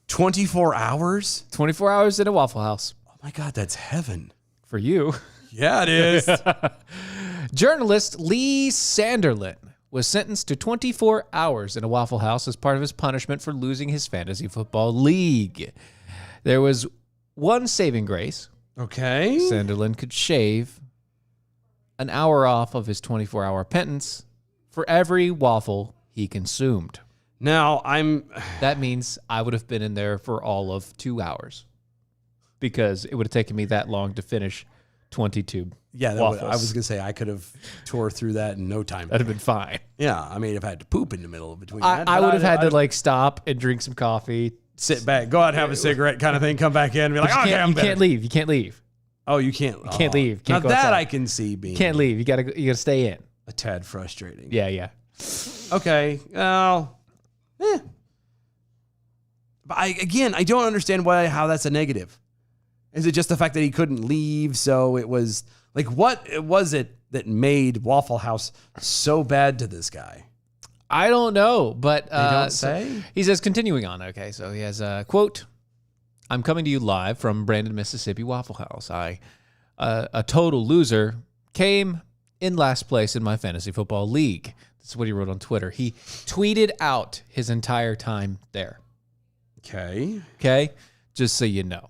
24 hours? 24 hours in a Waffle House. Oh my God, that's heaven. For you. Yeah, it is. Journalist Lee Sanderlin was sentenced to 24 hours in a Waffle House as part of his punishment for losing his fantasy football league. There was one saving grace. Okay. Sanderlin could shave an hour off of his 24-hour penance for every waffle he consumed. Now, That means I would have been in there for all of 2 hours because it would have taken me that long to finish 22 Yeah, waffles. I was gonna say I could have tore through that in no time. That'd have been fine. Yeah, I mean, if I had to poop in the middle of between, I would have had to like stop and drink some coffee. sit back, go out and have a cigarette, kind of thing. Come back in and be like, But okay, I'm you better. can't leave. You can't leave. Oh, you can't. You can't leave. Can't now go that outside. I can see being You can't leave. You gotta stay in. a tad frustrating. Yeah. Okay. Well, But I don't understand how that's a negative. Is it just the fact that he couldn't leave? So it was like, what was it that made Waffle House so bad to this guy? I don't know, but They don't say? He says, continuing on. Okay, so he has a quote. I'm coming to you live from Brandon, Mississippi Waffle House. A total loser, came in last place in my fantasy football league. That's what he wrote on Twitter. He tweeted out his entire time there. Okay, just so you know.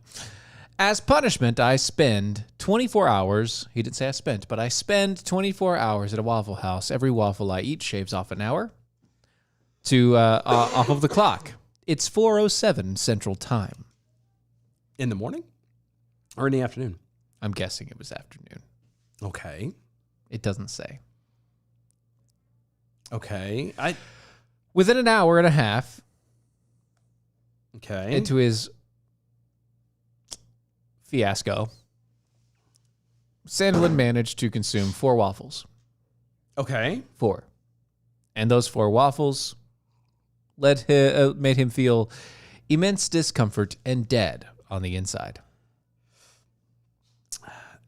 As punishment, I spend 24 hours. He didn't say I spent, but I spend 24 hours at a Waffle House. Every waffle I eat shaves off an hour to off of the clock. It's 4:07 Central Time. In the morning or in the afternoon? I'm guessing it was afternoon. Okay. It doesn't say. Okay. Within an hour and a half Okay. into his fiasco, Sandlin managed to consume 4 waffles. Okay. 4. And those 4 waffles made him feel immense discomfort and dead on the inside.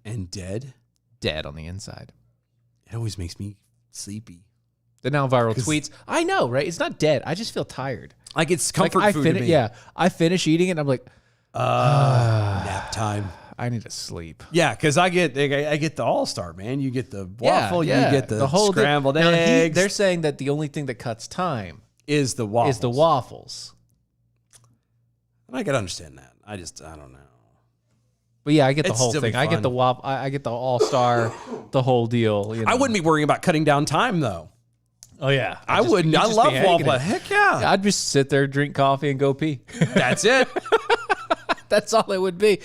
And dead? Dead on the inside. It always makes me sleepy. The now viral tweets. I know, right? It's not dead. I just feel tired. Like it's comfort food to me. Yeah. I finish eating it and I'm like, nap time. I need to sleep. Yeah, because I get the All-Star, man. You get the waffle, you get the whole scrambled Now, eggs. they're saying that the only thing that cuts time is the waffles. is the waffles. I can understand that. I don't know. But yeah, I get the It'd whole still be thing. I get fun. the waffle. I get the All-Star, the whole deal. You know? I wouldn't be worrying about cutting down time, though. Oh yeah, I wouldn't. I love waffle. Heck yeah. I'd just sit there, drink coffee, and go pee. That's it. That's all it would be.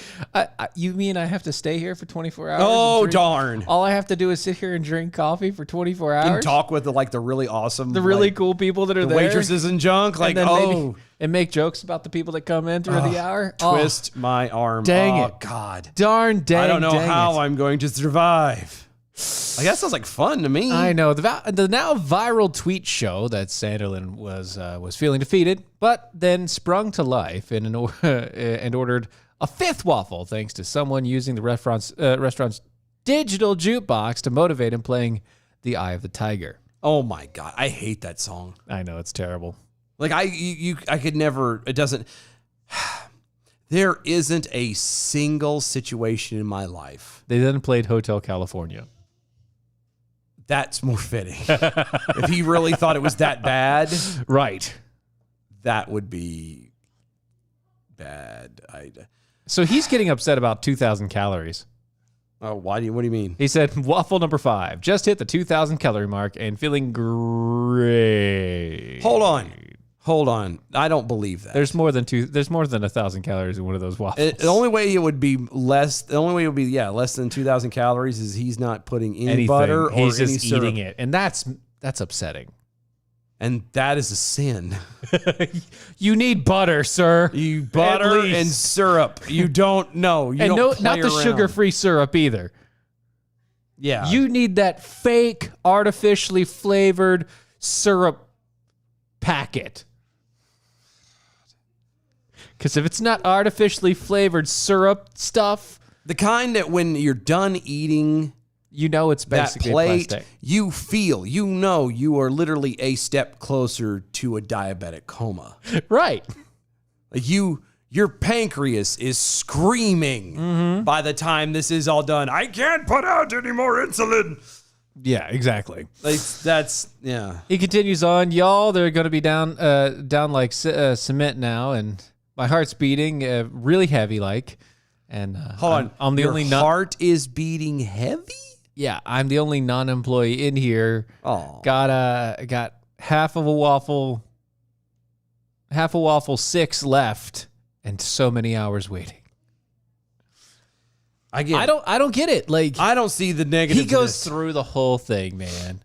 You mean I have to stay here for 24 hours? Oh, and drink? darn. All I have to do is sit here and drink coffee for 24 hours? And talk with the really awesome, the really cool people that are there. waitresses and junk. Like, and then oh, and make jokes about the people that come in through the hour. twist my arm. Dang oh, it. God. Darn dang. I don't know dang how it. I'm going to survive. Like, that sounds like fun to me. I know the now viral tweet show that Sanderlin was feeling defeated, but then sprung to life and ordered a 5th waffle thanks to someone using the restaurant's digital jukebox to motivate him, playing "The Eye of the Tiger." Oh my God, I hate that song. I know it's terrible. Like I could never. It doesn't. There isn't a single situation in my life They then played Hotel California. that's more fitting. If he really thought it was that bad, Right. that would be bad. So he's getting upset about 2,000 calories. Oh, what do you mean? He said, waffle number 5, just hit the 2,000 calorie mark and feeling great. Hold on. I don't believe that. There's more than 1,000 calories in one of those waffles. The only way it would be less. The only way it would be less than 2,000 calories is he's not putting any Anything. butter or He's any just syrup. eating it, and that's upsetting. And that is a sin. You need butter, sir. You butter At least. and syrup. You don't know. You and don't play not the around. sugar-free syrup either. Yeah. You need that fake, artificially flavored syrup packet. Because if it's not artificially flavored syrup stuff, the kind that when you're done eating you know it's that basically plate, plastic. you are literally a step closer to a diabetic coma. Right. Like your pancreas is screaming by the time this is all done. I can't put out any more insulin. Yeah, exactly. Like that's yeah. He continues on, y'all. They're going to be down like cement now, and my heart's beating really heavy, like. And Hold on, I'm the your only heart is beating heavy. Yeah, I'm the only non-employee in here. Oh, Got half a waffle 6 left, and so many hours waiting. I get. I don't get it. Like I don't see the negative. he goes through the whole thing, man.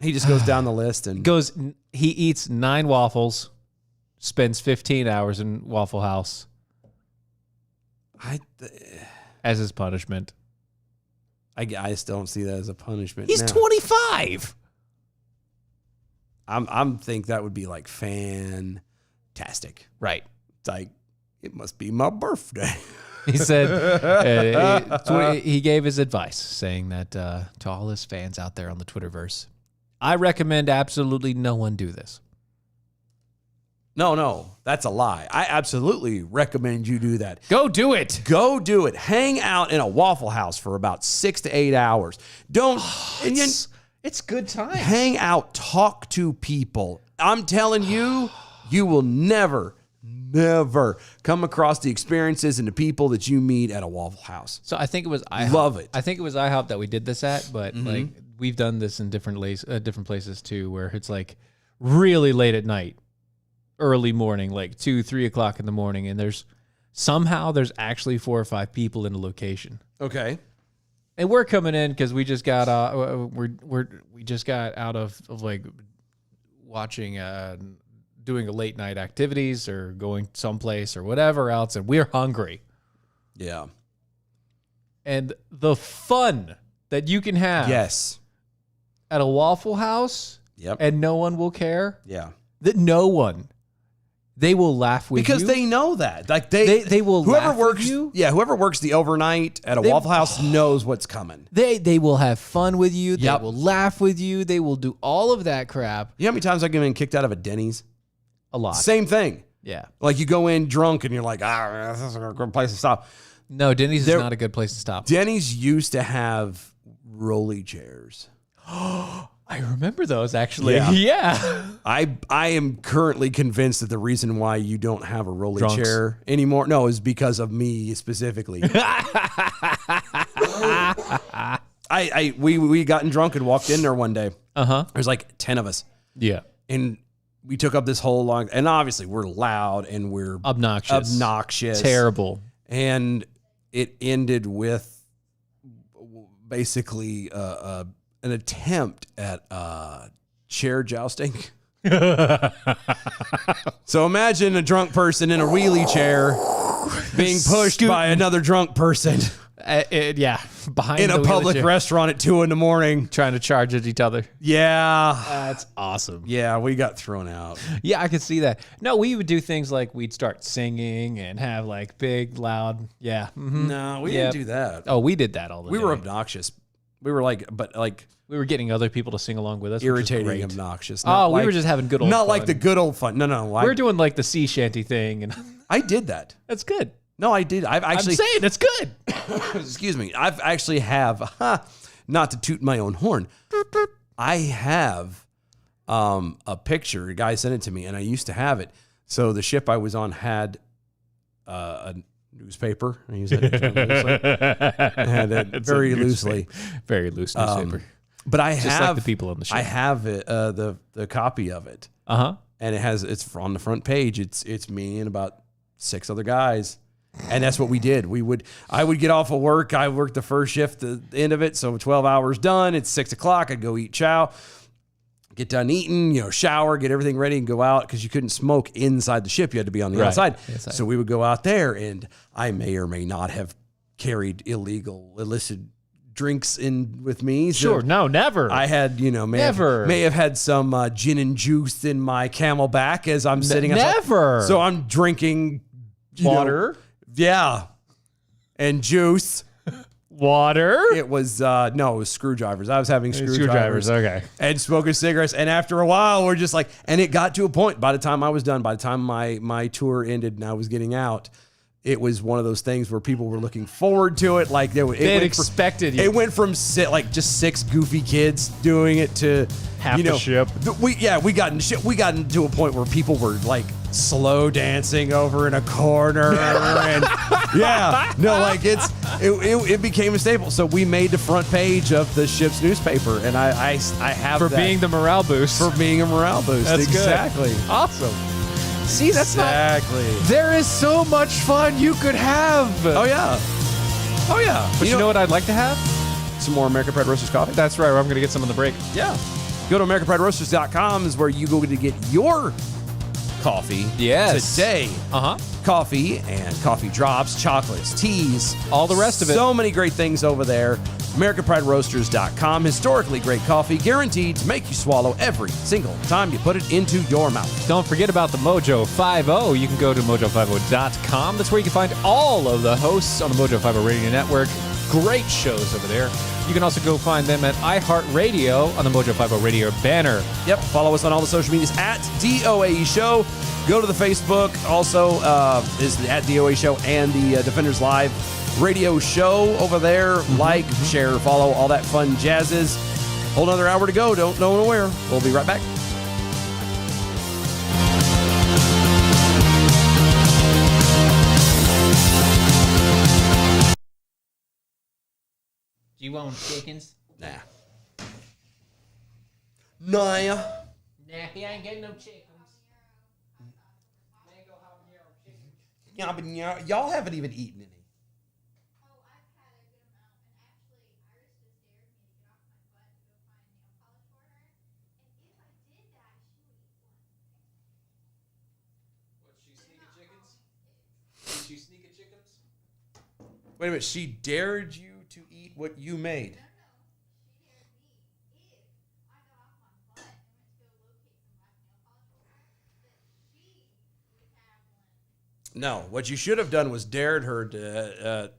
He just goes down the list and He eats 9 waffles, spends 15 hours in Waffle House as his punishment. I just don't see that as a punishment. He's 25. I'm think that would be like fantastic. Right. It's like it must be my birthday. He said he gave his advice, saying that to all his fans out there on the Twitterverse, I recommend absolutely no one do this. No, that's a lie. I absolutely recommend you do that. Go do it. Go do it. Hang out in a Waffle House for about 6 to 8 hours. Don't. It's good time. Hang out. Talk to people. I'm telling you, you will never come across the experiences and the people that you meet at a Waffle House. So I think it was IHOP. Love it. I think it was IHOP that we did this at, but like we've done this in different places too, where it's like really late at night, early morning, like 2-3 o'clock in the morning, and there's actually 4 or 5 people in the location. Okay. And we're coming in because we just got we just got out of like watching doing a late night activities or going someplace or whatever else, and we're hungry. Yeah. And the fun that you can have at a Waffle House, and no one will care. Yeah. That no one. They will laugh with you. Because they know that. Like they will whoever laugh works, with you. Yeah, whoever works the overnight at a Waffle House knows what's coming. They will have fun with you. They Yep. will laugh with you. They will do all of that crap. You know how many times I've been kicked out of a Denny's? A lot. Same thing. Yeah. Like you go in drunk and you're like, this is a good place to stop. No, Denny's is not a good place to stop. Denny's used to have rolly chairs. I remember those actually. Yeah. I am currently convinced that the reason why you don't have a rolly Drunks. chair anymore, is because of me specifically. We gotten drunk and walked in there one day. There's like 10 of us. Yeah. And we took up this whole long, and obviously we're loud and we're obnoxious, terrible. And it ended with basically an attempt at chair jousting. So imagine a drunk person in a wheelie chair being pushed by another drunk person. Behind in a public restaurant at 2 a.m. trying to charge at each other. Yeah. That's awesome. Yeah, we got thrown out. Yeah, I could see that. No, we would do things like we'd start singing and have like big, loud. Yeah. Mm-hmm. No, we didn't do that. Oh, we did that all the time. We were obnoxious. We were we were getting other people to sing along with us. Irritating, obnoxious. Oh, we were just having good old fun. Not like the good old fun. No. We were doing like the sea shanty thing. And I did that. That's good. No, I did. I'm saying it's good. Excuse me. I've actually not to toot my own horn. I have a picture. A guy sent it to me, and I used to have it. So the ship I was on had a newspaper. I use that. I had it very loosely. Very loose newspaper. But I just have like the people on the ship. I have it, the copy of it. And it's on the front page. It's me and about 6 other guys. And that's what we did. I would get off of work. I worked the first shift, the end of it. So 12 hours done. It's 6 o'clock. I'd go eat chow, get done eating, shower, get everything ready and go out because you couldn't smoke inside the ship. You had to be on the outside. So we would go out there, and I may or may not have carried illicit drinks in with me. Sure. No, never. I had, may have had some gin and juice in my Camelback as I'm sitting outside. Never. So I'm drinking water. Yeah. And juice. Water? It was, it was screwdrivers. I was having screwdrivers. Okay. And smoking cigarettes. And after a while, we're just like, and it got to a point, by the time I was done, by the time my tour ended and I was getting out, it was one of those things where people were looking forward to it. Like they expected you. It went from just 6 goofy kids doing it to half the ship. We got into a point where people were like slow dancing over in a corner, and it became a staple. So we made the front page of the ship's newspaper, and I have for that. Being the morale boost. For being a morale boost. That's exactly. Good. Awesome. See, that's exactly. There is so much fun you could have. Oh yeah. Oh, yeah. But you know what I'd like to have? Some more American Pride Roasters coffee? That's right. I'm going to get some on the break. Yeah. Go to AmericanPrideRoasters.com is where you go to get your coffee today. Coffee and coffee drops, chocolates, teas. All the rest of it. So many great things over there. AmericanPrideRoasters.com. Historically great coffee, guaranteed to make you swallow every single time you put it into your mouth. Don't forget about the Mojo 50. You can go to mojo50.com. That's where you can find all of the hosts on the Mojo 50 Radio Network. Great shows over there. You can also go find them at iHeartRadio on the Mojo 50 Radio banner. Yep. Follow us on all the social medias at DOAE Show. Go to the Facebook. Also, is at DOAE Show and the Defenders Live radio show over there. Like, share, follow, all that fun jazzes. Whole another hour to go. Don't know where. We'll be right back. Do you want chickens? Nah. Nah, he ain't getting no chickens. Yeah, but y'all haven't even eaten any. Wait a minute, she dared you to eat what you made. No, what you should have done was dared her to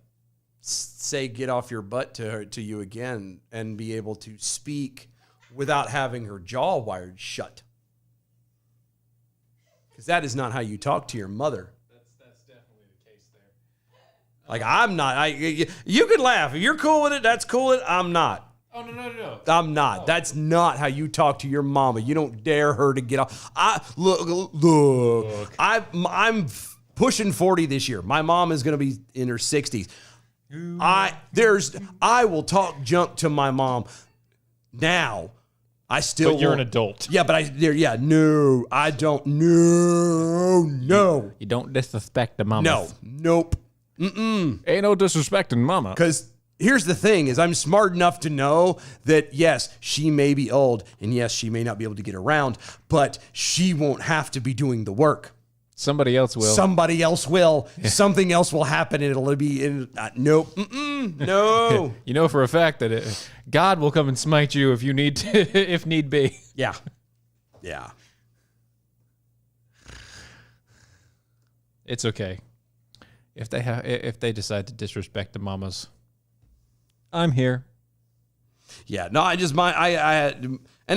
say "get off your butt" to you again and be able to speak without having her jaw wired shut. Because that is not how you talk to your mother. That's definitely the case there. Like, I'm not. You can laugh. If you're cool with it, that's cool with it. I'm not. Oh, no. I'm not. That's not how you talk to your mama. You don't dare her to get off. Look. I'm pushing 40 this year. My mom is going to be in her 60s. I will talk junk to my mom now. I still But you're an adult. Yeah, but no, I don't. No. You don't disrespect the mama. No. Nope. Ain't no disrespecting mama. Because here's the thing is I'm smart enough to know that, yes, she may be old, and yes, she may not be able to get around, but she won't have to be doing the work. Somebody else will. Somebody else will. Yeah. Something else will happen, and it'll be nope. No. You know for a fact that God will come and smite you if you need to, if need be. Yeah. It's okay. If they decide to disrespect the mamas, I'm here. Yeah, no, and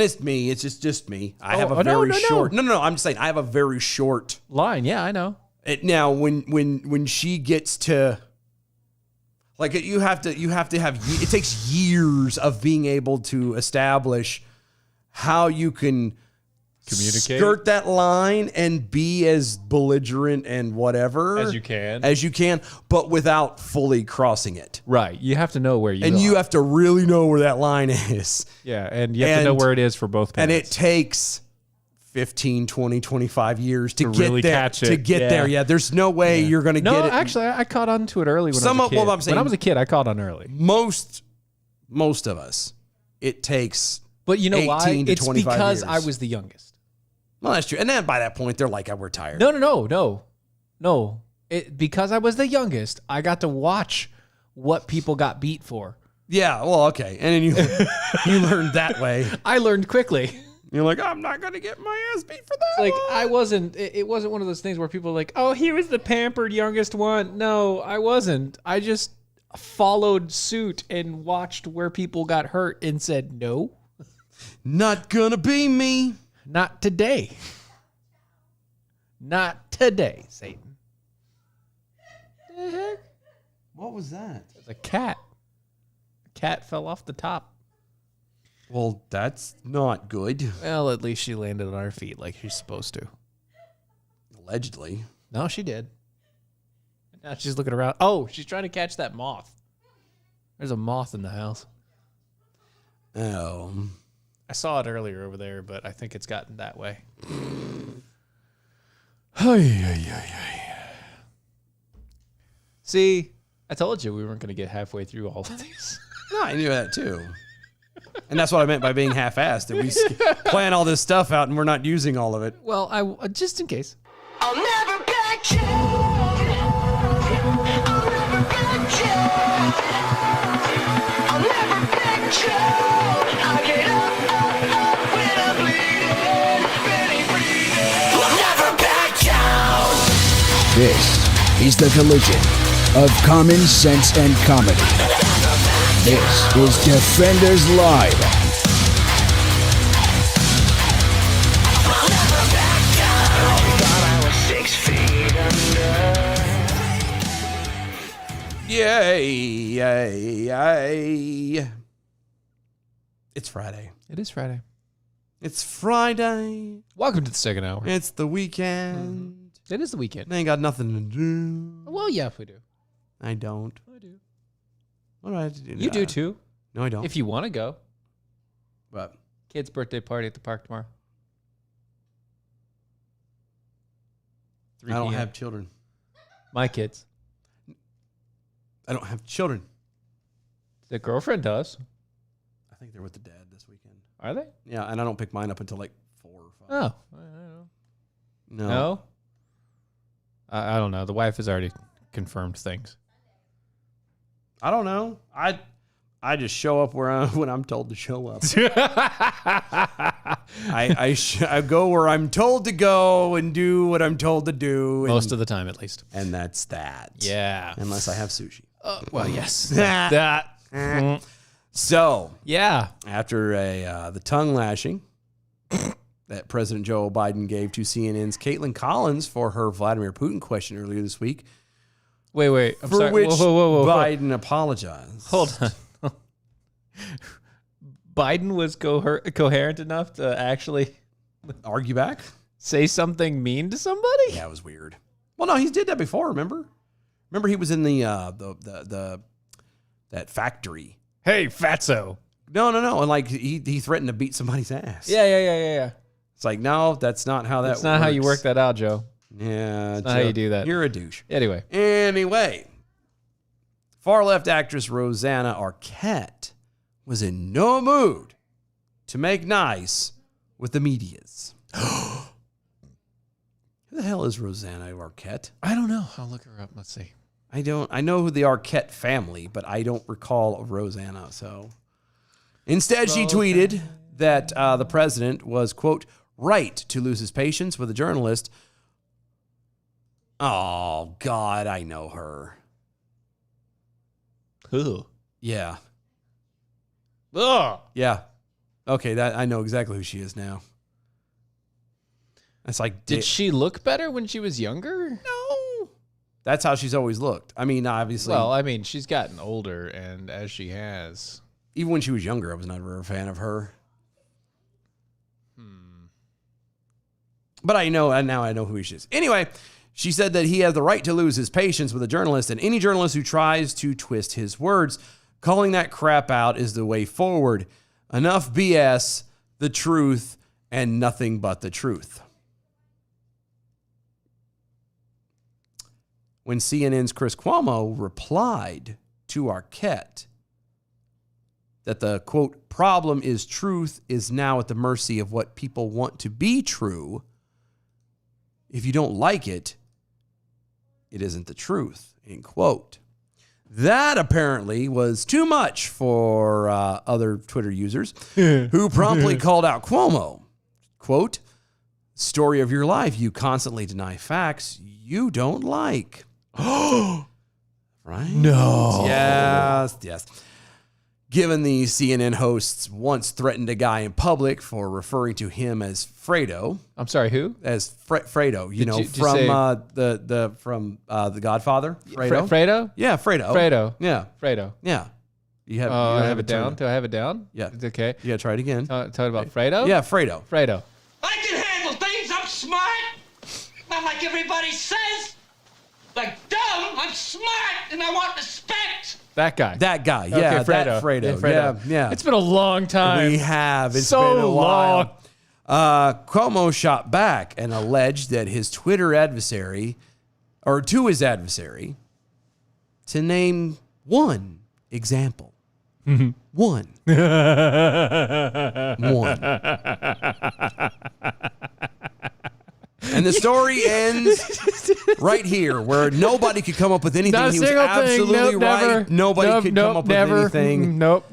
it's me. It's just me. I have a very short. No. I'm just saying I have a very short line. Yeah, I know. Now, when she gets to, like, you have to have. It takes years of being able to establish how you can communicate, skirt that line, and be as belligerent and whatever as you can, but without fully crossing it. Right. You have to know where you are. And you have to really know where that line is. Yeah, and you have to know where it is for both parents. And it takes 15, 20, 25 years to get really there. Catch it. To get there. Yeah, there's no way you're going to get it. No, actually, I caught on to it early when I was a kid. Well, I'm saying, when I was a kid, I caught on early. Most of us, it takes But you know 18 why? to It's 25 because years. I was the youngest. Well, that's true. And then by that point, they're like, we're tired. No. Because I was the youngest, I got to watch what people got beat for. Yeah, well, okay. And then you learned that way. I learned quickly. You're like, I'm not going to get my ass beat for that. Like, it wasn't one of those things where people are like, oh, he was the pampered youngest one. No, I wasn't. I just followed suit and watched where people got hurt and said, no. Not going to be me. Not today. Not today, Satan. The heck? What was that? It's a cat. A cat fell off the top. Well, that's not good. Well, at least she landed on her feet like she's supposed to. Allegedly. No, she did. Now she's looking around. Oh, she's trying to catch that moth. There's a moth in the house. Oh. I saw it earlier over there, but I think it's gotten that way. See, I told you we weren't going to get halfway through all of these. No, I knew that too. And that's what I meant by being half-assed. That we plan all this stuff out and we're not using all of it. Well, I just in case. I'll never back down. I'll never back down. I'll never back down. I get up when I'm bleeding, barely breathing. I'll never back down. This is the collision of common sense and comedy. This is Defenders Live. I'll never back down. Thought I was 6 feet under. Yay. It's Friday. It is Friday. It's Friday. Welcome to the second hour. It's the weekend. It is the weekend. I ain't got nothing to do. Well, yeah, we do. I don't. I do. What do I have to do? You do too. No, I don't. If you want to go. What? Kid's birthday party at the park tomorrow. I don't have children. My kids. I don't have children. The girlfriend does. I think they're with the dad this weekend. Are they? Yeah, and I don't pick mine up until like 4 or 5. Oh. I don't know. No. No? I don't know. The wife has already confirmed things. I don't know. I just show up when I'm told to show up. I go where I'm told to go and do what I'm told to do. Most of the time, at least. And that's that. Yeah. Unless I have sushi. Well, yes. that. So, Yeah. after the tongue lashing that President Joe Biden gave to CNN's Caitlin Collins for her Vladimir Putin question earlier this week, Wait. I'm for sorry. which Whoa. Biden apologized. Hold on. Biden was coherent enough to actually Argue back? say something mean to somebody? Yeah, it was weird. Well, no, he's did that before, remember? Remember he was in the that factory. Hey, fatso. No. And like he threatened to beat somebody's ass. Yeah. It's like, no, that's not how that That's not how you work works. that out, Joe. Yeah. That's not how you do that. You're a douche. Anyway. Far left actress Rosanna Arquette was in no mood to make nice with the medias. Who the hell is Rosanna Arquette? I don't know. I'll look her up. Let's see. I know who the Arquette family, but I don't recall Rosanna. So instead, she tweeted that the president was, quote, right to lose his patience with a journalist. Oh, God, I know her. Who? Yeah. Ugh. Yeah. Okay, that I know exactly who she is now. That's like, Did she look better when she was younger? No. That's how she's always looked. I mean, obviously. Well, I mean, she's gotten older, and as she has. Even when she was younger, I was never a fan of her. But I know, and now I know who she is. Anyway, she said that he has the right to lose his patience with a journalist and any journalist who tries to twist his words. Calling that crap out is the way forward. Enough BS, the truth, and nothing but the truth. When CNN's Chris Cuomo replied to Arquette that the, quote, problem is truth is now at the mercy of what people want to be true. If you don't like it, it isn't the truth, end quote. That apparently was too much for other Twitter users who promptly called out Cuomo. Quote, story of your life. You constantly deny facts you don't like. Right? No. Yes. Given the CNN hosts once threatened a guy in public for referring to him as Fredo. I'm sorry, who? As Fredo, Did you from say- the Godfather. Fredo. Fredo? Yeah, Fredo. Fredo. Yeah, Fredo. yeah. You I have it down. Do I have it down? Yeah. It's okay. You gotta try it again. Talk about Fredo? Yeah, Fredo. Fredo. I can handle things. I'm smart. Not like everybody says. Like dumb. I'm smart and I want respect. That guy. That guy. Okay, Yeah, Fredo. that Fredo. Yeah, Fredo. Yeah. It's been a long time. We have. It's So been a while. long. Cuomo shot back and alleged that his Twitter adversary, or to his adversary, to name one example. One. One. And the story ends right here, where nobody could come up with anything. Not a He was single thing. absolutely Nope, right. never. Nobody Nope, could nope, come up never. with anything. Nope.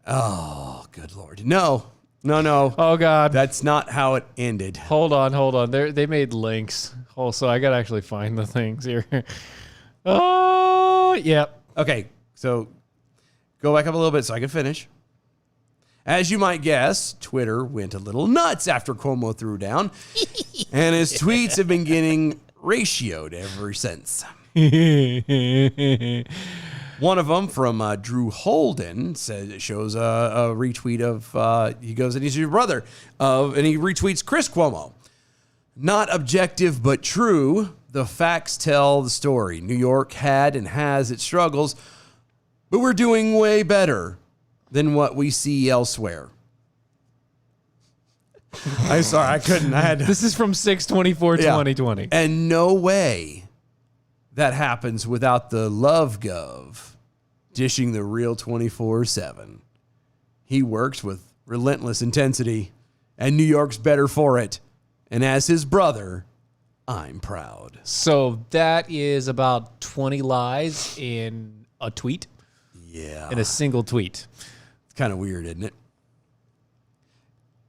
Oh, good Lord. No. Oh, God. That's not how it ended. Hold on. They made links. Oh, so I got to actually find the things here. Oh, yep. Okay, so go back up a little bit so I can finish. As you might guess, Twitter went a little nuts after Cuomo threw down, and his tweets have been getting ratioed ever since. One of them from Drew Holden says it shows a retweet of he goes and he's your brother and he retweets Chris Cuomo. Not objective but true. The facts tell the story. New York had and has its struggles, but we're doing way better than what we see elsewhere. I'm sorry, I couldn't. I had to. This is from 6/24/2020. And no way that happens without the Love Gov dishing the real 24/7. He works with relentless intensity, and New York's better for it. And as his brother, I'm proud. So that is about 20 lies in a tweet. Yeah. In a single tweet. It's kind of weird, isn't it?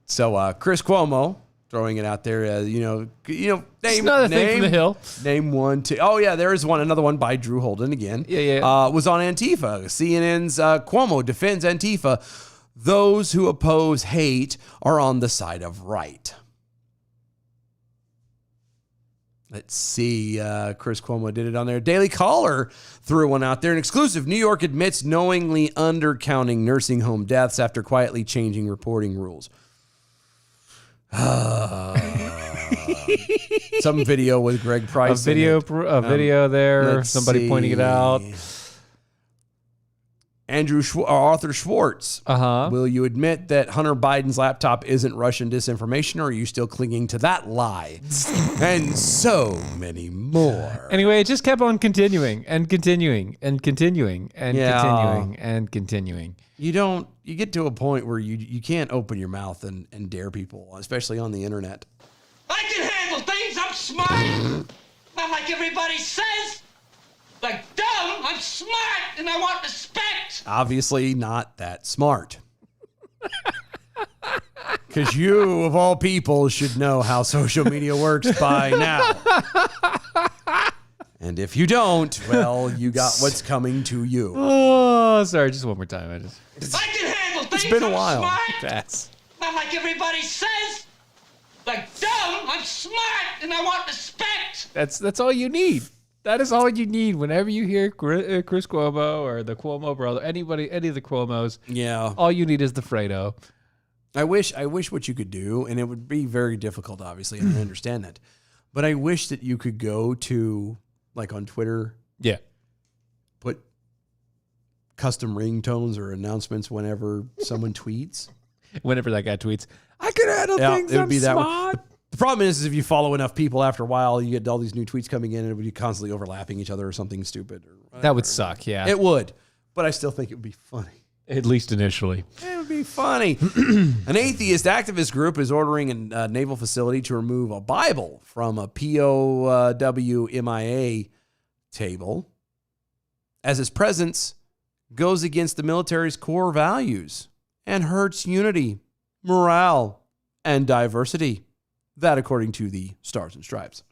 So Chris Cuomo throwing it out there, name Another thing from the Hill. Name one, two. Oh yeah, there is another one by Drew Holden again. Yeah. Was on Antifa. CNN's Cuomo defends Antifa. Those who oppose hate are on the side of right. Let's see. Chris Cuomo did it on there. Daily Caller threw one out there. An exclusive. New York admits knowingly undercounting nursing home deaths after quietly changing reporting rules. Some video with Greg Price. A video there. Somebody pointing it out. Arthur Schwartz. Uh-huh. Will you admit that Hunter Biden's laptop isn't Russian disinformation, or are you still clinging to that lie? And so many more. Anyway, it just kept on continuing and continuing and continuing and continuing and continuing. You get to a point where you can't open your mouth and dare people, especially on the internet. I can handle things. I'm smart. Not like everybody says. Like dumb. I'm smart and I want respect. Obviously not that smart. Because you, of all people, should know how social media works by now. And if you don't, well, you got what's coming to you. Oh, sorry. Just one more time. I can handle things. It's been a I'm while. Smart. Not like everybody says. Like dumb. I'm smart and I want respect. That's all you need. That is all you need whenever you hear Chris Cuomo or the Cuomo brother, any of the Cuomos. Yeah. All you need is the Fredo. I wish what you could do, and it would be very difficult, obviously, and I understand that. But I wish that you could go to, like on Twitter, Yeah. put custom ringtones or announcements whenever someone tweets. Whenever that guy tweets, I can handle things. It would I'm be that way. smart. The problem is if you follow enough people, after a while, you get all these new tweets coming in, and it would be constantly overlapping each other or something stupid. That would suck. Yeah. It would, but I still think it would be funny. At least initially. It would be funny. An atheist activist group is ordering a naval facility to remove a Bible from a POW MIA table, as its presence goes against the military's core values and hurts unity, morale, and diversity. That, according to the Stars and Stripes.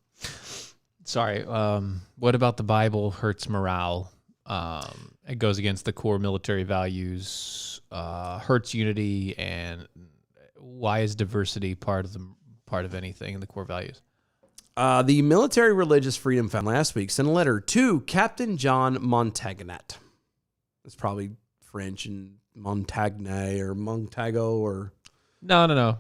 Sorry. What about the Bible hurts morale? It goes against the core military values, hurts unity, and why is diversity part of anything in the core values? The Military Religious Freedom Fund last week sent a letter to Captain John Montagnet. It's probably French and Montagne or Montago or... No.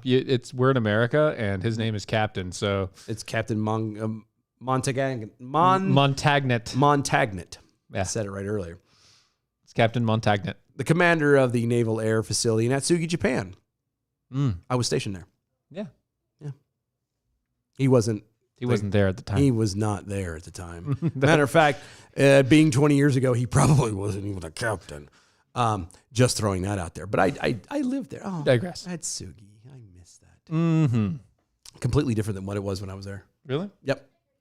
We're in America, and his name is Captain, so... It's Captain Montagnet. Montagnet. Yeah. I said it right earlier. It's Captain Montagnet. The commander of the Naval Air Facility in Atsugi, Japan. I was stationed there. Yeah. He wasn't He wasn't there at the time. He was not there at the time. Matter of fact, being 20 years ago, he probably wasn't even a captain. Just throwing that out there. But I lived there. Oh, Digress. That's Sugi. I miss that. Mm-hmm. Completely different than what it was when I was there. Really?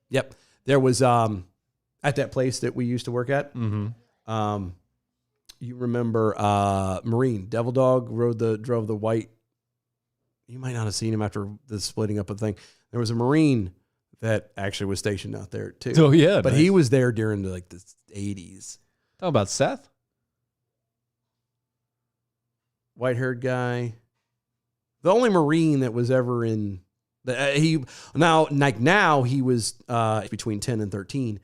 Yep. There was at that place that we used to work at. Mm-hmm. You remember Marine Devil Dog drove the white. You might not have seen him after the splitting up of the thing. There was a Marine that actually was stationed out there too. Oh yeah, but nice. he was there during the 80s. Talk about Seth. White-haired guy. The only Marine that was ever in now he was between 10 and 13.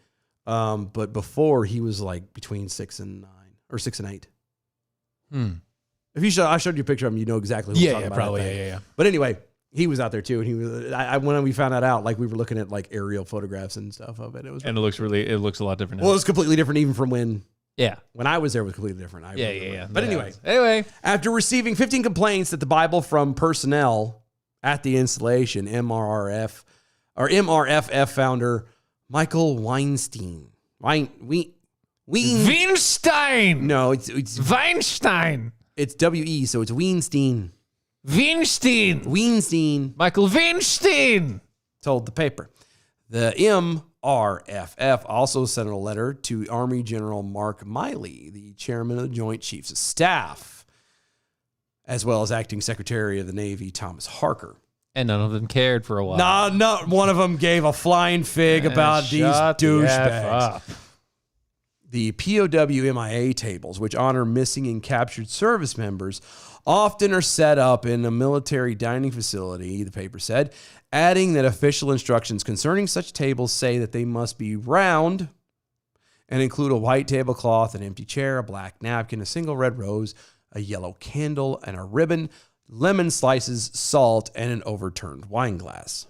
But before he was like between 6 and 9 or 6 and 8. If I showed you a picture of him, you know exactly who I'm talking about. Probably. Yeah. But anyway, he was out there too, and he was. When we found that out, like we were looking at like aerial photographs and stuff of it. It looks a lot different now. Well, it was completely different even from when Yeah. When I was there, it was completely different. Yeah. But anyway, after receiving 15 complaints that the Bible from personnel at the installation, MRFF founder Michael Weinstein. Weinstein. No, it's Weinstein. It's W-E, so it's Weinstein. Weinstein. Michael Weinstein told the paper. The MRFF also sent a letter to Army General Mark Miley, the chairman of the Joint Chiefs of Staff, as well as acting Secretary of the Navy Thomas Harker. And none of them cared for a while. Not one of them gave a flying fig about these douchebags. The POW MIA tables, which honor missing and captured service members, often are set up in a military dining facility, the paper said, adding that official instructions concerning such tables say that they must be round and include a white tablecloth, an empty chair, a black napkin, a single red rose, a yellow candle, and a ribbon, lemon slices, salt, and an overturned wine glass.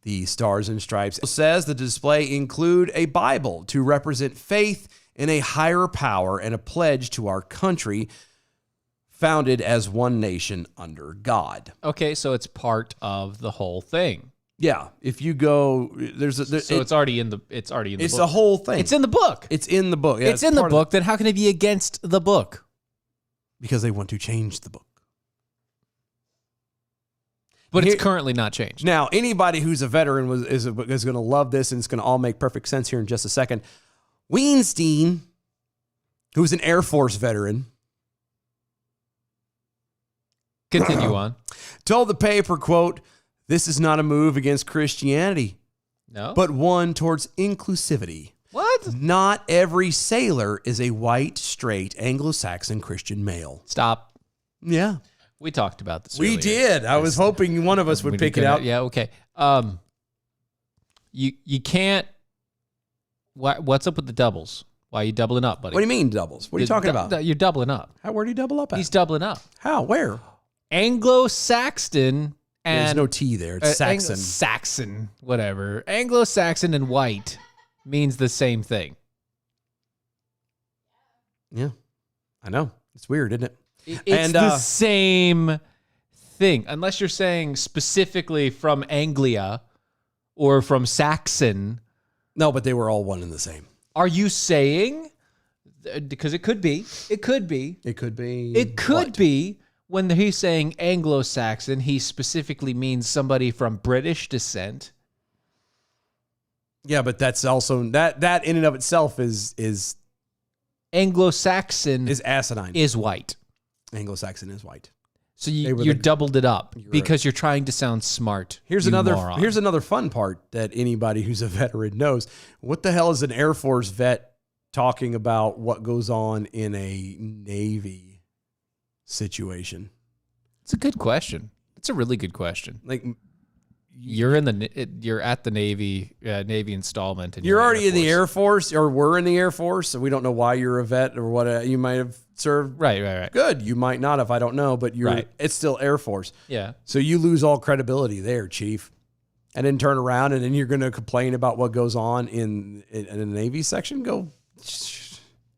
The Stars and Stripes says the display include a Bible to represent faith in a higher power and a pledge to our country, founded as one nation under God. Okay, so it's part of the whole thing. Yeah, if you go, it's already in the book. It's the whole thing. It's in the book. It's in the book. Yeah, it's in the book. Then how can it be against the book? Because they want to change the book. But it's currently not changed. Now, anybody who's a veteran is going to love this, and it's going to all make perfect sense here in just a second. Weinstein, who's an Air Force veteran, continue on, told the paper, quote, "This is not a move against Christianity, but one towards inclusivity. What? Not every sailor is a white, straight, Anglo-Saxon Christian male." Stop. Yeah. We talked about this We earlier. did. I was hoping one of us would pick it out. Yeah, okay. You can't... What's up with the doubles? Why are you doubling up, buddy? What do you mean doubles? What are you talking about? You're doubling up. Where do you double up at? He's doubling up. How? Where? Anglo-Saxon and... There's no T there. It's Saxon. Saxon, whatever. Anglo-Saxon and white means the same thing. Yeah. I know. It's weird, isn't it? It's the same thing, unless you're saying specifically from Anglia or from Saxon. No, but they were all one and the same. Are you saying, because it could be when he's saying Anglo-Saxon, he specifically means somebody from British descent. Yeah, but that's also, that in and of itself is Anglo-Saxon is asinine. Is white. Anglo-Saxon is white. So you doubled it up because you're trying to sound smart. Here's another fun part that anybody who's a veteran knows. What the hell is an Air Force vet talking about what goes on in a Navy situation? It's a good question. It's a really good question. Like you're at the Navy installment, and you're already in the Air Force, or were in the Air Force, so we don't know why you're a vet or what you might have served. Right. Good. You might not have. I don't know, but it's still Air Force. Yeah. So you lose all credibility there, Chief, and then turn around and then you're going to complain about what goes on in the Navy section. Go.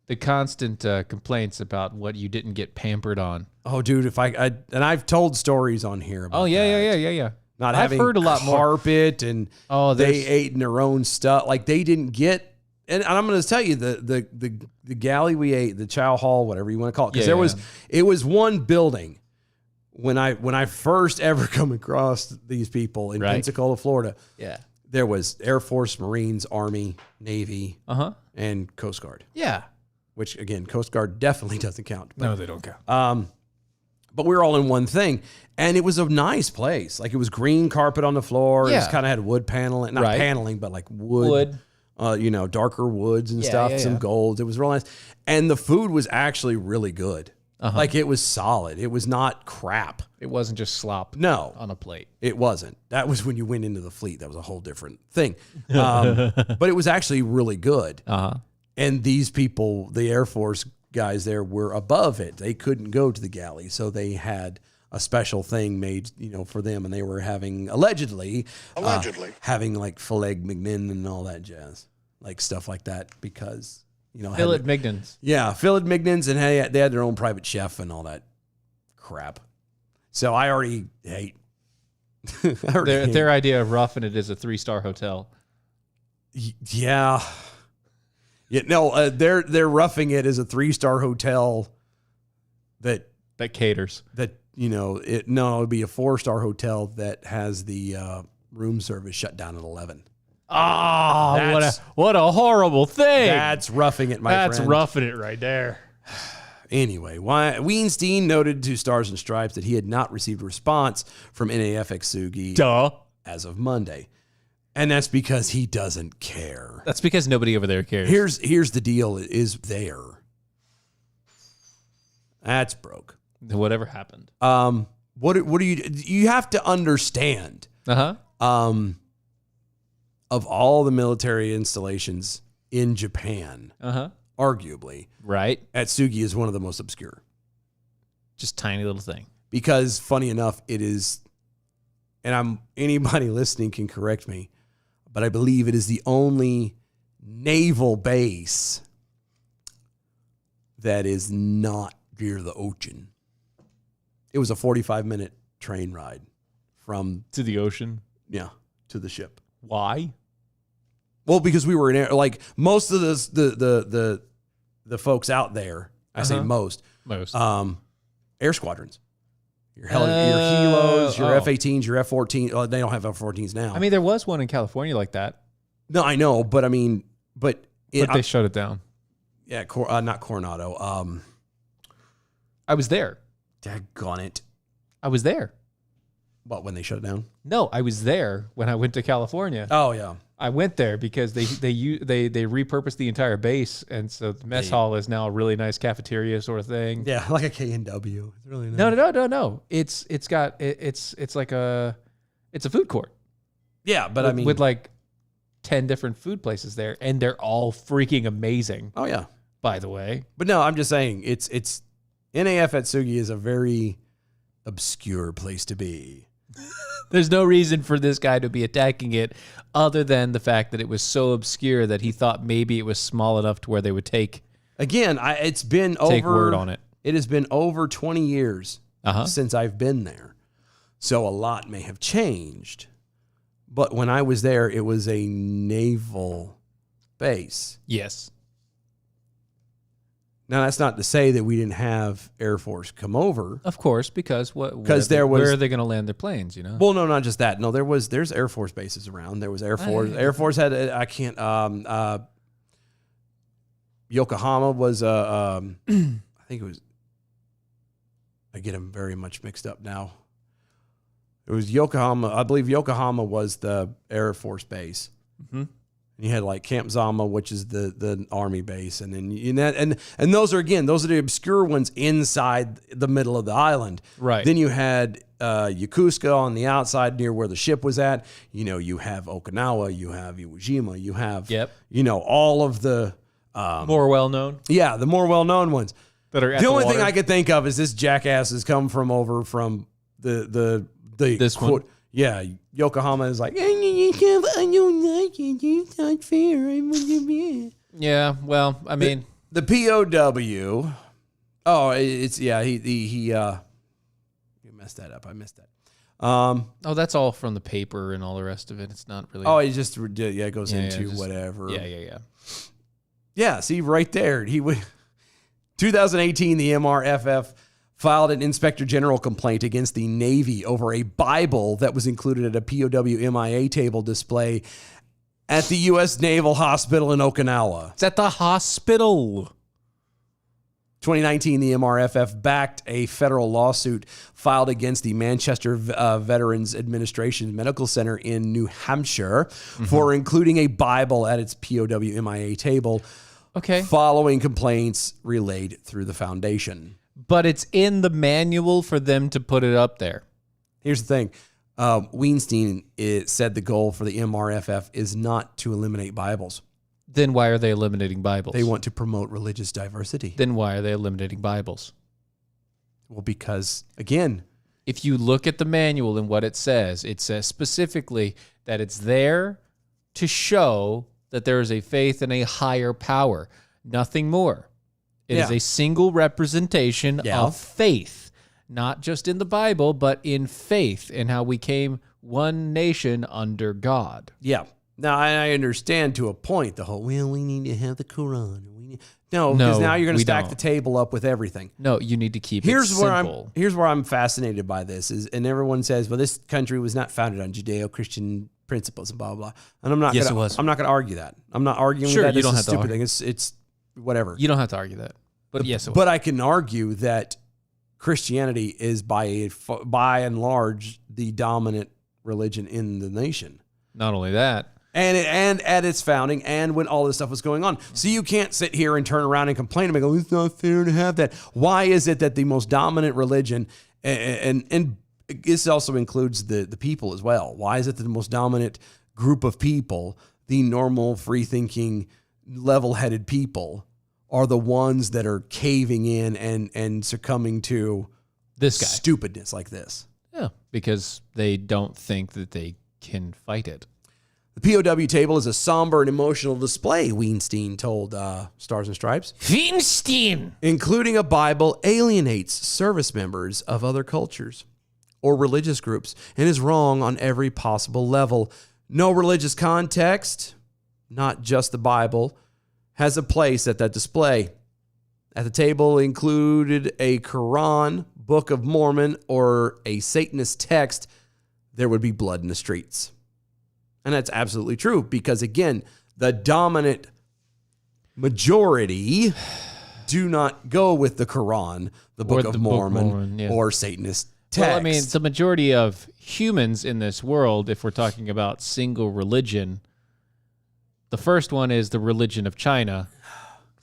The constant complaints about what you didn't get pampered on. Oh, dude, and I've told stories on here about that. Yeah. not I've having heard a lot more. carpet, and Oh, they ate in their own stuff. Like they didn't get. And I'm going to tell you the galley we ate, the chow hall, whatever you want to call it, because it was one building when I first ever come across these people in Pensacola, Florida. Yeah. There was Air Force, Marines, Army, Navy, and Coast Guard. Yeah. Which again, Coast Guard definitely doesn't count. But, No, they don't count. but we were all in one thing, and it was a nice place. Like it was green carpet on the floor. It Yeah. just kind of had wood paneling, not paneling, but like wood. Darker woods and stuff, some gold. It was real nice. And the food was actually really good. Like it was solid. It was not crap. It wasn't just slop on a plate. It wasn't. That was when you went into the fleet. That was a whole different thing. But it was actually really good. And these people, the Air Force guys there, were above it. They couldn't go to the galley. So they had a special thing made, for them, and they were having allegedly having like filet mignon and all that jazz, like stuff like that, because Filet mignons. Yeah, filet mignons, and they had their own private chef and all that crap. So I already hate. Their idea of roughing it is a 3-star hotel. Yeah. No, they're roughing it as a 3-star hotel that caters. It'd be a 4-star hotel that has the room service shut down at 11. Oh, what a horrible thing. That's roughing it, my friend. That's roughing it right there. Anyway, Weinstein noted to Stars and Stripes that he had not received a response from NAF Exugi as of Monday. And that's because he doesn't care. That's because nobody over there cares. Here's the deal is there. That's broke. Whatever happened. What do you have to understand? Of all the military installations in Japan, arguably, right, Atsugi is one of the most obscure. Just tiny little thing. Because funny enough, it is, and anybody listening can correct me, but I believe it is the only naval base that is not near the ocean. It was a 45-minute train ride to the ocean. Yeah, to the ship. Why? Well, because we were in air, like most of the folks out there. I say most. Air squadrons. Your Helos, your F-18s, your F-14. Oh, they don't have F-14s now. I mean, there was one in California like that. No, I know, but I mean, but they shut it down. Yeah, not Coronado. I was there. Daggone it. I was there. What, when they shut it down? No, I was there when I went to California. Oh yeah, I went there because they repurposed the entire base, and so the mess hall is now a really nice cafeteria sort of thing. Yeah, like a K&W. It's really nice. No. It's like it's a food court. Yeah, but I mean, with like 10 different food places there, and they're all freaking amazing. Oh yeah. By the way, but no, I'm just saying it's NAF Atsugi is a very obscure place to be. There's no reason for this guy to be attacking it other than the fact that it was so obscure that he thought maybe it was small enough to where they would take. Again, it's been take word on it. It has been over 20 years since I've been there. So a lot may have changed. But when I was there, it was a naval base. Yes. Now, that's not to say that we didn't have Air Force come over. Of course, because where are they going to land their planes, Well, no, not just that. No, there's Air Force bases around. There was Air Force. Air Force had, Yokohama was, I think it was, I get them very much mixed up now. It was Yokohama. I believe Yokohama was the Air Force base. Mm-hmm. And you had like Camp Zama, which is the Army base, and then and those are the obscure ones inside the middle of the island. Right. Then you had Yokosuka on the outside near where the ship was at. You have Okinawa, you have Iwo Jima, you have all of the more well known. Yeah, the more well known ones that are. The only thing I could think of is this jackass has come from over from the this quote. one. Yeah, Yokohama is like, I don't like it. It's not fair. Yeah, well, I mean, the POW. Oh, it's he messed that up. I missed that. Oh, that's all from the paper and all the rest of it. It's not really. Oh, it just it goes into just- whatever. Yeah. Yeah, see right there. 2018, the MRFF filed an Inspector General complaint against the Navy over a Bible that was included at a POW MIA table display at the U.S. Naval Hospital in Okinawa. It's at the hospital. 2019, the MRFF backed a federal lawsuit filed against the Manchester Veterans Administration Medical Center in New Hampshire for including a Bible at its POW MIA table. Okay. Following complaints relayed through the foundation. But it's in the manual for them to put it up there. Here's the thing. Weinstein said the goal for the MRFF is not to eliminate Bibles. Then why are they eliminating Bibles? They want to promote religious diversity. Then why are they eliminating Bibles? Well, because, again, If you look at the manual and what it says specifically that it's there to show that there is a faith in a higher power. Nothing more. It is Yeah. a single representation Yeah. of faith, not just in the Bible, but in faith and how we came one nation under God. yeah. Now, I understand to a point the whole, well, we need to have the Quran. No, because now you're going to we stack don't. the table up with everything. No, you need to keep Here's it where simple. here's where I'm fascinated by this is, and everyone says, well, this country was not founded on Judeo-Christian principles and blah, blah, blah. And I'm not Yes, gonna, it was. I'm not going to argue that. I'm not arguing Sure, that. you It's don't a have to stupid argue. thing. It's whatever. You don't have to argue that. But yes, it was. But I can argue that Christianity is by and large the dominant religion in the nation. Not only that, And at its founding, and when all this stuff was going on. So you can't sit here and turn around and complain and go, it's not fair to have that. Why is it that the most dominant religion, and this also includes the people as well, why is it that the most dominant group of people, the normal, free-thinking, level-headed people, are the ones that are caving in and succumbing to this guy. stupidness like this? Yeah, because they don't think that they can fight it. The POW table is a somber and emotional display, Weinstein told Stars and Stripes. Weinstein! Including a Bible alienates service members of other cultures or religious groups and is wrong on every possible level. No religious context, not just the Bible, has a place at that display. At the table included a Quran, Book of Mormon, or a Satanist text, there would be blood in the streets. And that's absolutely true because, again, the dominant majority do not go with the Quran, the Book of Mormon, yeah. or Satanist text. Well, I mean, the majority of humans in this world, if we're talking about single religion, the first one is the religion of China,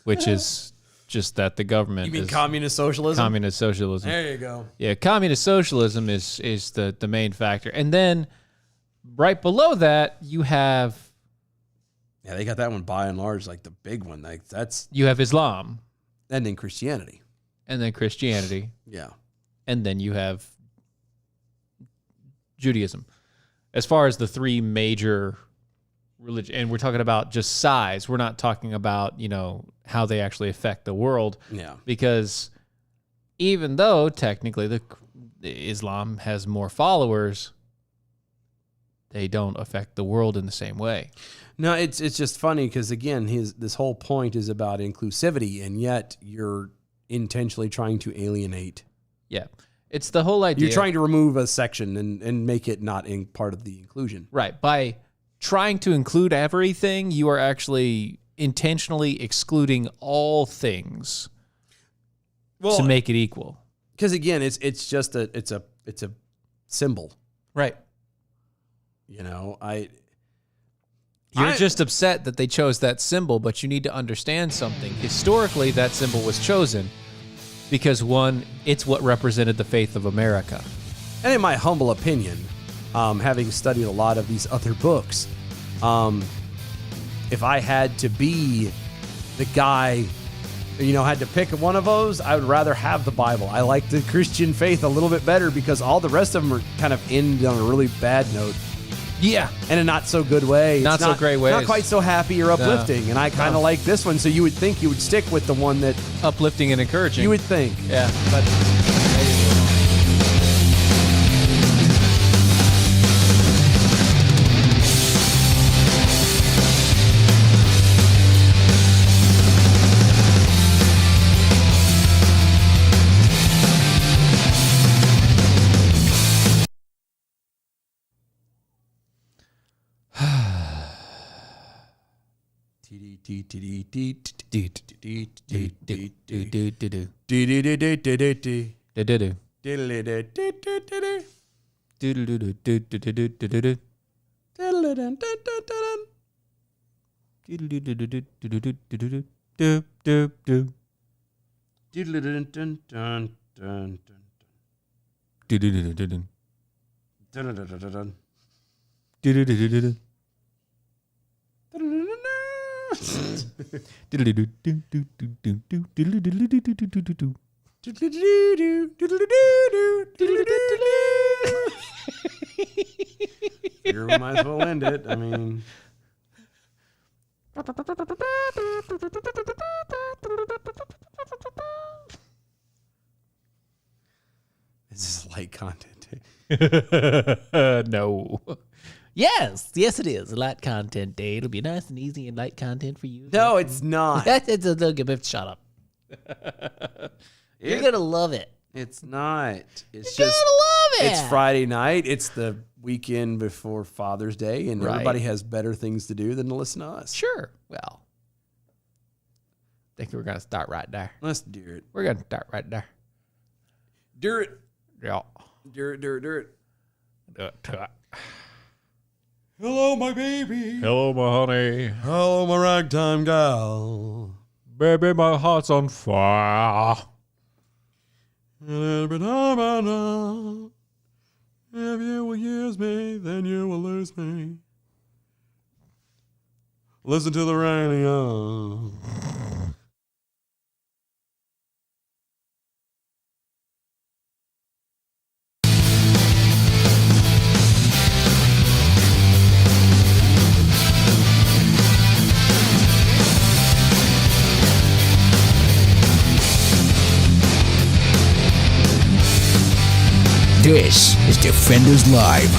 which is just that the government you mean is communist socialism? communist socialism. There you go. Yeah, communist socialism is the main factor. And then right below that, you have Yeah, they got that one by and large, like the big one. Like that's Islam, and then Christianity. and then Christianity, Yeah. and then you have Judaism. As far as the three major religion, and we're talking about just size. We're not talking about, how they actually affect the world. Yeah. Because even though technically the Islam has more followers, they don't affect the world in the same way. No, it's just funny because again, this whole point is about inclusivity, and yet you're intentionally trying to alienate. Yeah. It's the whole idea. You're trying to remove a section and make it not in part of the inclusion. Right. By trying to include everything, you are actually intentionally excluding all things to make it equal. Because again, it's just it's a symbol. Right. You're just upset that they chose that symbol, but you need to understand something. Historically, that symbol was chosen because, one, it's what represented the faith of America. And in my humble opinion, having studied a lot of these other books, if I had to be the guy, had to pick one of those, I would rather have the Bible. I like the Christian faith a little bit better because all the rest of them are kind of end on a really bad note. Yeah. In a not so good way. Not so great ways. Not quite so happy or uplifting. And I kind of like this one. So you would think you would stick with the one that Uplifting and encouraging. you would think. Yeah. But Figure we might as well end it. I mean, this is light content. No. Yes, it is. A light content day. It'll be nice and easy and light content for you. No, it's not. Shut up. You're gonna love it. It's not. It's You're just. gonna love it. It's Friday night. It's the weekend before Father's Day, and Right. everybody has better things to do than to listen to us. Sure. Well, I think we're gonna start right there. Let's do it. We're gonna start right there. Do it. Yeah. Do it. Do it. Do it. Hello, my baby. Hello, my honey. Hello, my ragtime gal. Baby, my heart's on fire. And every time I know, if you will use me, then you will lose me. Listen to the radio. This is Defenders Live.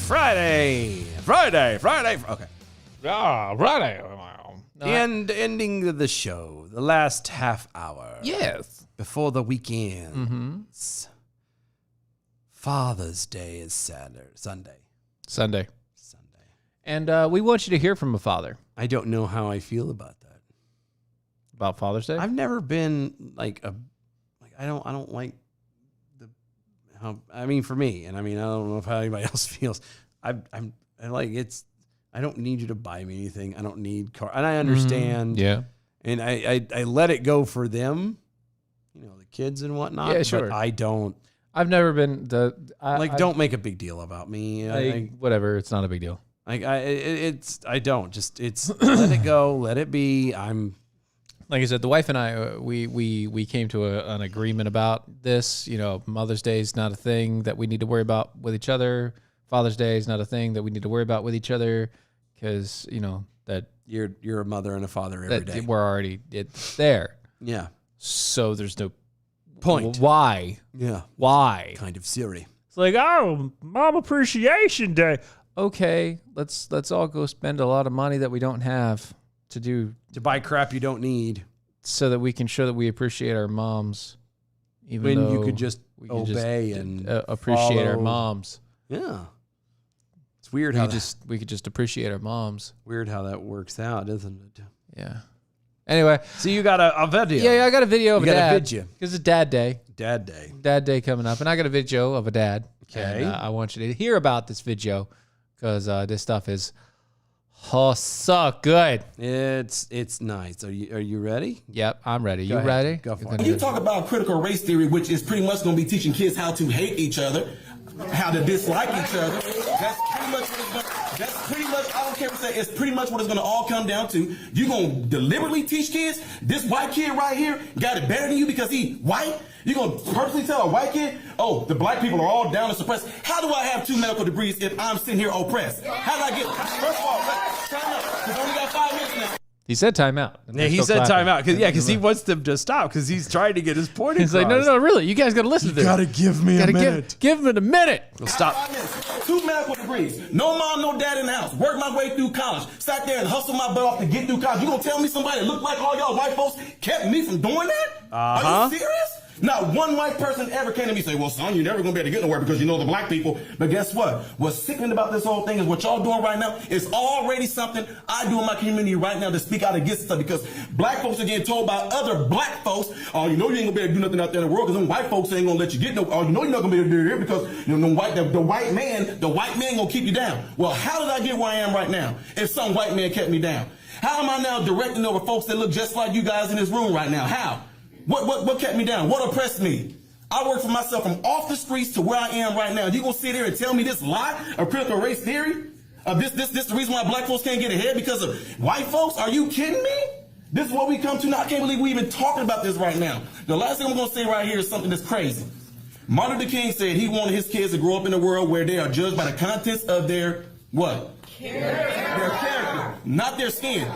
Friday. Okay. Friday. Ending of the show, the last half hour. Yes. Before the weekend. Father's Day is Sunday. Sunday. And we want you to hear from a father I don't know how I feel about that. about Father's Day. I've never been I don't like I mean, for me, and I mean, I don't know how anybody else feels. I don't need you to buy me anything. I don't need car, and I understand. Yeah. And I let it go for them, the kids and whatnot. Yeah, sure. But I don't I've never been don't make a big deal about me. whatever. It's not a big deal. I don't just let it go, let it be. Like I said, the wife and I, we came to an agreement about this. Mother's Day is not a thing that we need to worry about with each other. Father's Day is not a thing that we need to worry about with each other because that you're a mother and a father every day. We're already there. Yeah. So there's no point. Why? Yeah. Why? Kind of silly. It's like, oh, Mom Appreciation Day. Okay, let's all go spend a lot of money that we don't have to buy crap you don't need, so that we can show that we appreciate our moms. Even when though you could just obey and appreciate follow. our moms. Yeah, it's weird how we could just appreciate our moms. Weird how that works out, isn't it? Yeah. Anyway, so you got a video? Yeah, I got a video of a dad. Because it's Dad Day. Dad Day. Dad Day coming up, and I got a video of a dad. Okay. And, I want you to hear about this video because this stuff is so good. It's nice. Are you ready? Yep, I'm ready. You ahead. ready? Go for it. When you talk about critical race theory, which is pretty much going to be teaching kids how to hate each other, how to dislike each other, that's pretty much, I don't care what it's pretty much what it's going to all come down to. You're going to deliberately teach kids, this white kid right here got it better than you because he white? You're going to purposely tell a white kid, oh, the black people are all down and suppressed. How do I have 2 medical degrees if I'm sitting here oppressed? How did I get, first of all, time out, because I only got 5 minutes now. He said time out. Yeah, he said time out because he wants them to stop because he's trying to get his point He's across. like, no, really, you guys got to listen to this. Gotta give me a minute. Give him a minute. Well, stop. 5 minutes. 2 medical degrees. No mom, no dad in the house. Worked my way through college. Sat there and hustled my butt off to get through college. You gonna tell me somebody that looked like all y'all white folks kept me from doing that? Are you serious? Not one white person ever came to me and say, well, son, you're never going to be able to get nowhere because you know the black people. But guess what? What's sickening about this whole thing is what y'all doing right now is already something I do in my community right now to speak out against stuff, because black folks are getting told by other black folks, oh, you know you ain't going to be able to do nothing out there in the world because them white folks ain't going to let you get no, oh, you know you're not going to be able to do it here because you know, the white man going to keep you down. Well, how did I get where I am right now if some white man kept me down? How am I now directing over folks that look just like you guys in this room right now? How? What kept me down? What oppressed me? I work for myself from off the streets to where I am right now. You gonna sit here and tell me this lie of critical race theory? This the reason why black folks can't get ahead because of white folks? Are you kidding me? This is what we come to now. I can't believe we even talking about this right now. The last thing I'm gonna say right here is something that's crazy. Martin Luther King said he wanted his kids to grow up in a world where they are judged by the contents of their what? Character. Their character, not their skin.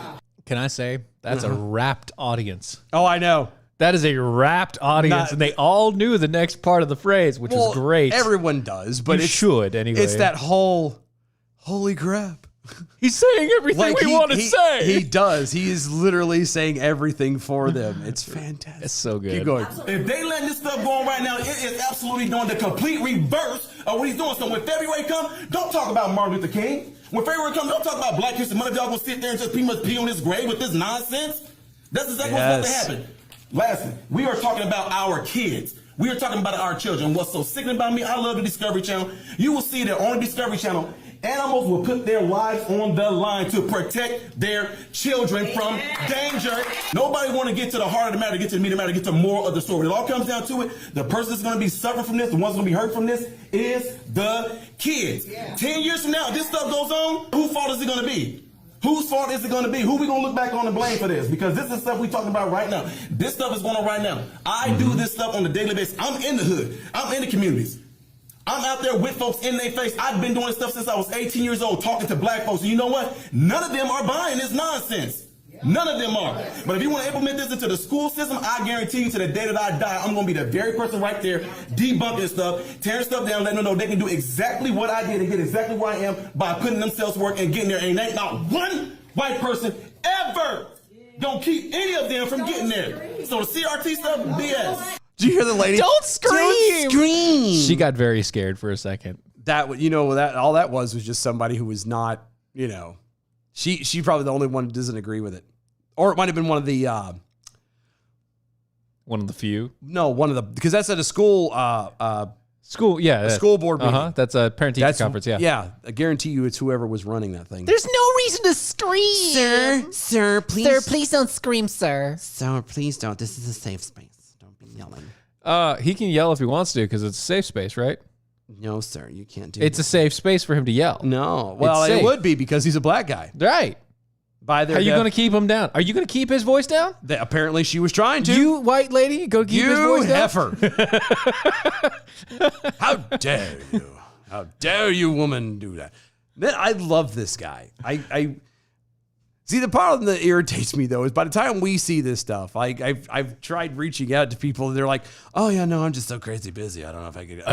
Can I say that's a rapt audience? Oh, I know. That is a rapt audience, and they all knew the next part of the phrase, which was great. Everyone does, but you it should anyway. It's that whole, holy crap. He's saying everything we want to say. He does. He is literally saying everything for them. It's fantastic. It's so good. Keep going. If they letting this stuff go on right now, it is absolutely doing the complete reverse of what he's doing. So when February comes, don't talk about Martin Luther King. When February comes, don't talk about Black History Month. Y'all gonna sit there and just pretty much pee on his grave with this nonsense? That's exactly what's supposed to happen. Lastly, we are talking about our kids. We are talking about our children. What's so sickening about me, I love the Discovery Channel. You will see that on the Discovery Channel, animals will put their lives on the line to protect their children from danger. Nobody want to get to the heart of the matter, get to the meat of the matter, get to more of the story. When it all comes down to it, the person that's going to be suffering from this, the ones going to be hurt from this, is the kids. 10 years from now, if this stuff goes on, whose fault is it going to be? Whose fault is it going to be? Who we going to look back on and blame for this? Because this is stuff we talking about right now. This stuff is going on right now. I do this stuff on a daily basis. I'm in the hood. I'm in the communities. I'm out there with folks in their face. I've been doing this stuff since I was 18 years old, talking to black folks. And you know what? None of them are buying this nonsense. None of them are. But if you want to implement this into the school system, I guarantee you to the day that I die, I'm going to be the very person right there debunking stuff, tearing stuff down, letting them know they can do exactly what I did and get exactly where I am by putting themselves to work and getting there. And ain't not one white person ever going to keep any of them from getting there. So the CRT stuff, BS. Did you hear the lady? Don't scream! Don't scream! She got very scared for a second. That, you know, that all that was just somebody who was not, you know, she probably the only one who doesn't agree with it. Or it might have been one of the few. No, one of the, because that's at a school school board meeting. That's a parent teacher conference. Yeah, I guarantee you it's whoever was running that thing. There's no reason to scream. Sir, please. Sir, please don't scream, sir. Sir, please don't. This is a safe space. Don't be yelling. He can yell if he wants to because it's a safe space, right? No, sir, you can't do It's a safe space for him to yell. No. Well, It's it safe. would be because he's a black guy. Right. By their Are you going to keep him down? Are you going to keep his voice down? Apparently she was trying to. You, white lady, go keep his voice down? heifer. How dare you? How dare you, woman, do that? Man, I love this guy. I see, the problem that irritates me though is by the time we see this stuff, I've tried reaching out to people and they're like, "Oh yeah, no, I'm just so crazy busy. I don't know if I could."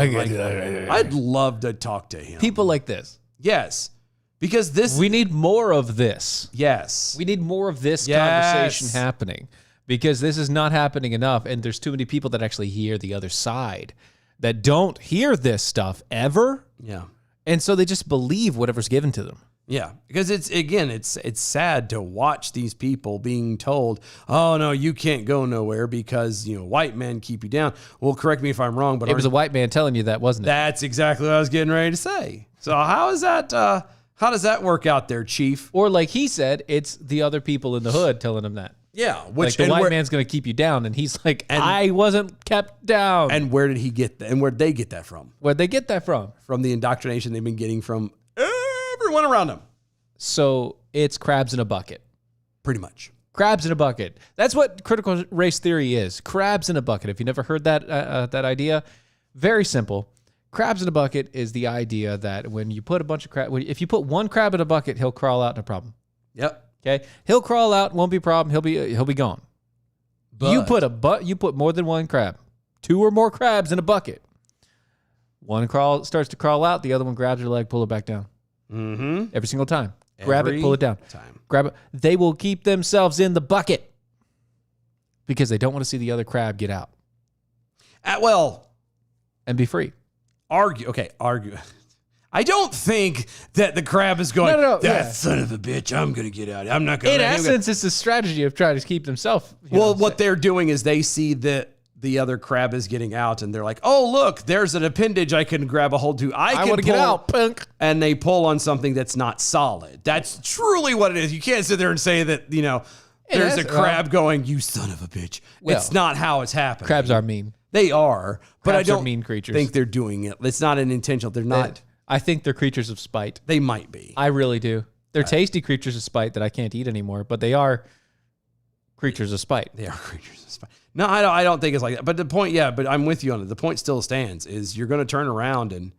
I'd love to talk to him. People like this. Yes, because we need more of this. Yes, we need more of this conversation happening because this is not happening enough, and there's too many people that actually hear the other side that don't hear this stuff ever. Yeah, and so they just believe whatever's given to them. Yeah, because it's sad to watch these people being told, "Oh no, you can't go nowhere because white men keep you down." Well, correct me if I'm wrong, but it was a white man telling you that, wasn't it? That's exactly what I was getting ready to say. So how is that? How does that work out there, Chief? Or like he said, it's the other people in the hood telling him that. Yeah, which like the white man's going to keep you down, and he's like, "I wasn't kept down." And where did he get that? And where'd they get that from? Where'd they get that from? From the indoctrination they've been getting from everyone around them. So it's crabs in a bucket. Pretty much. Crabs in a bucket. That's what critical race theory is. Crabs in a bucket. If you never heard that that idea, very simple. Crabs in a bucket is the idea that when you put a bunch of crab, if you put one crab in a bucket, he'll crawl out, no problem. Yep. Okay. He'll crawl out, won't be a problem. He'll be gone. But you put more than one crab, 2 or more crabs in a bucket. One starts to crawl out, the other one grabs your leg, pull it back down. Mm-hmm. Every single time. Grab it, pull it down. Time. Grab it. They will keep themselves in the bucket because they don't want to see the other crab get out. and be free. Argue. I don't think that the crab is going, No, that yeah. son of a bitch, I'm going to get out. I'm not going In to. essence, it's a strategy of trying to keep themselves. Well, what they're doing is they see that the other crab is getting out and they're like, oh, look, there's an appendage I can grab a hold to. I want to get out, punk. And they pull on something that's not solid. That's truly what it is. You can't sit there and say that, there's a crab going, you son of a bitch. Well, it's not how it's happening. Crabs are mean. They are, but Crabs I are don't mean creatures. think they're doing it. It's not an intentional. They're not. I think they're creatures of spite. They might be. I really do. They're tasty creatures of spite that I can't eat anymore, but they are creatures of spite. They are creatures of spite. No, I don't think it's like that. But the point, but I'm with you on it. The point still stands: is you're going to turn around and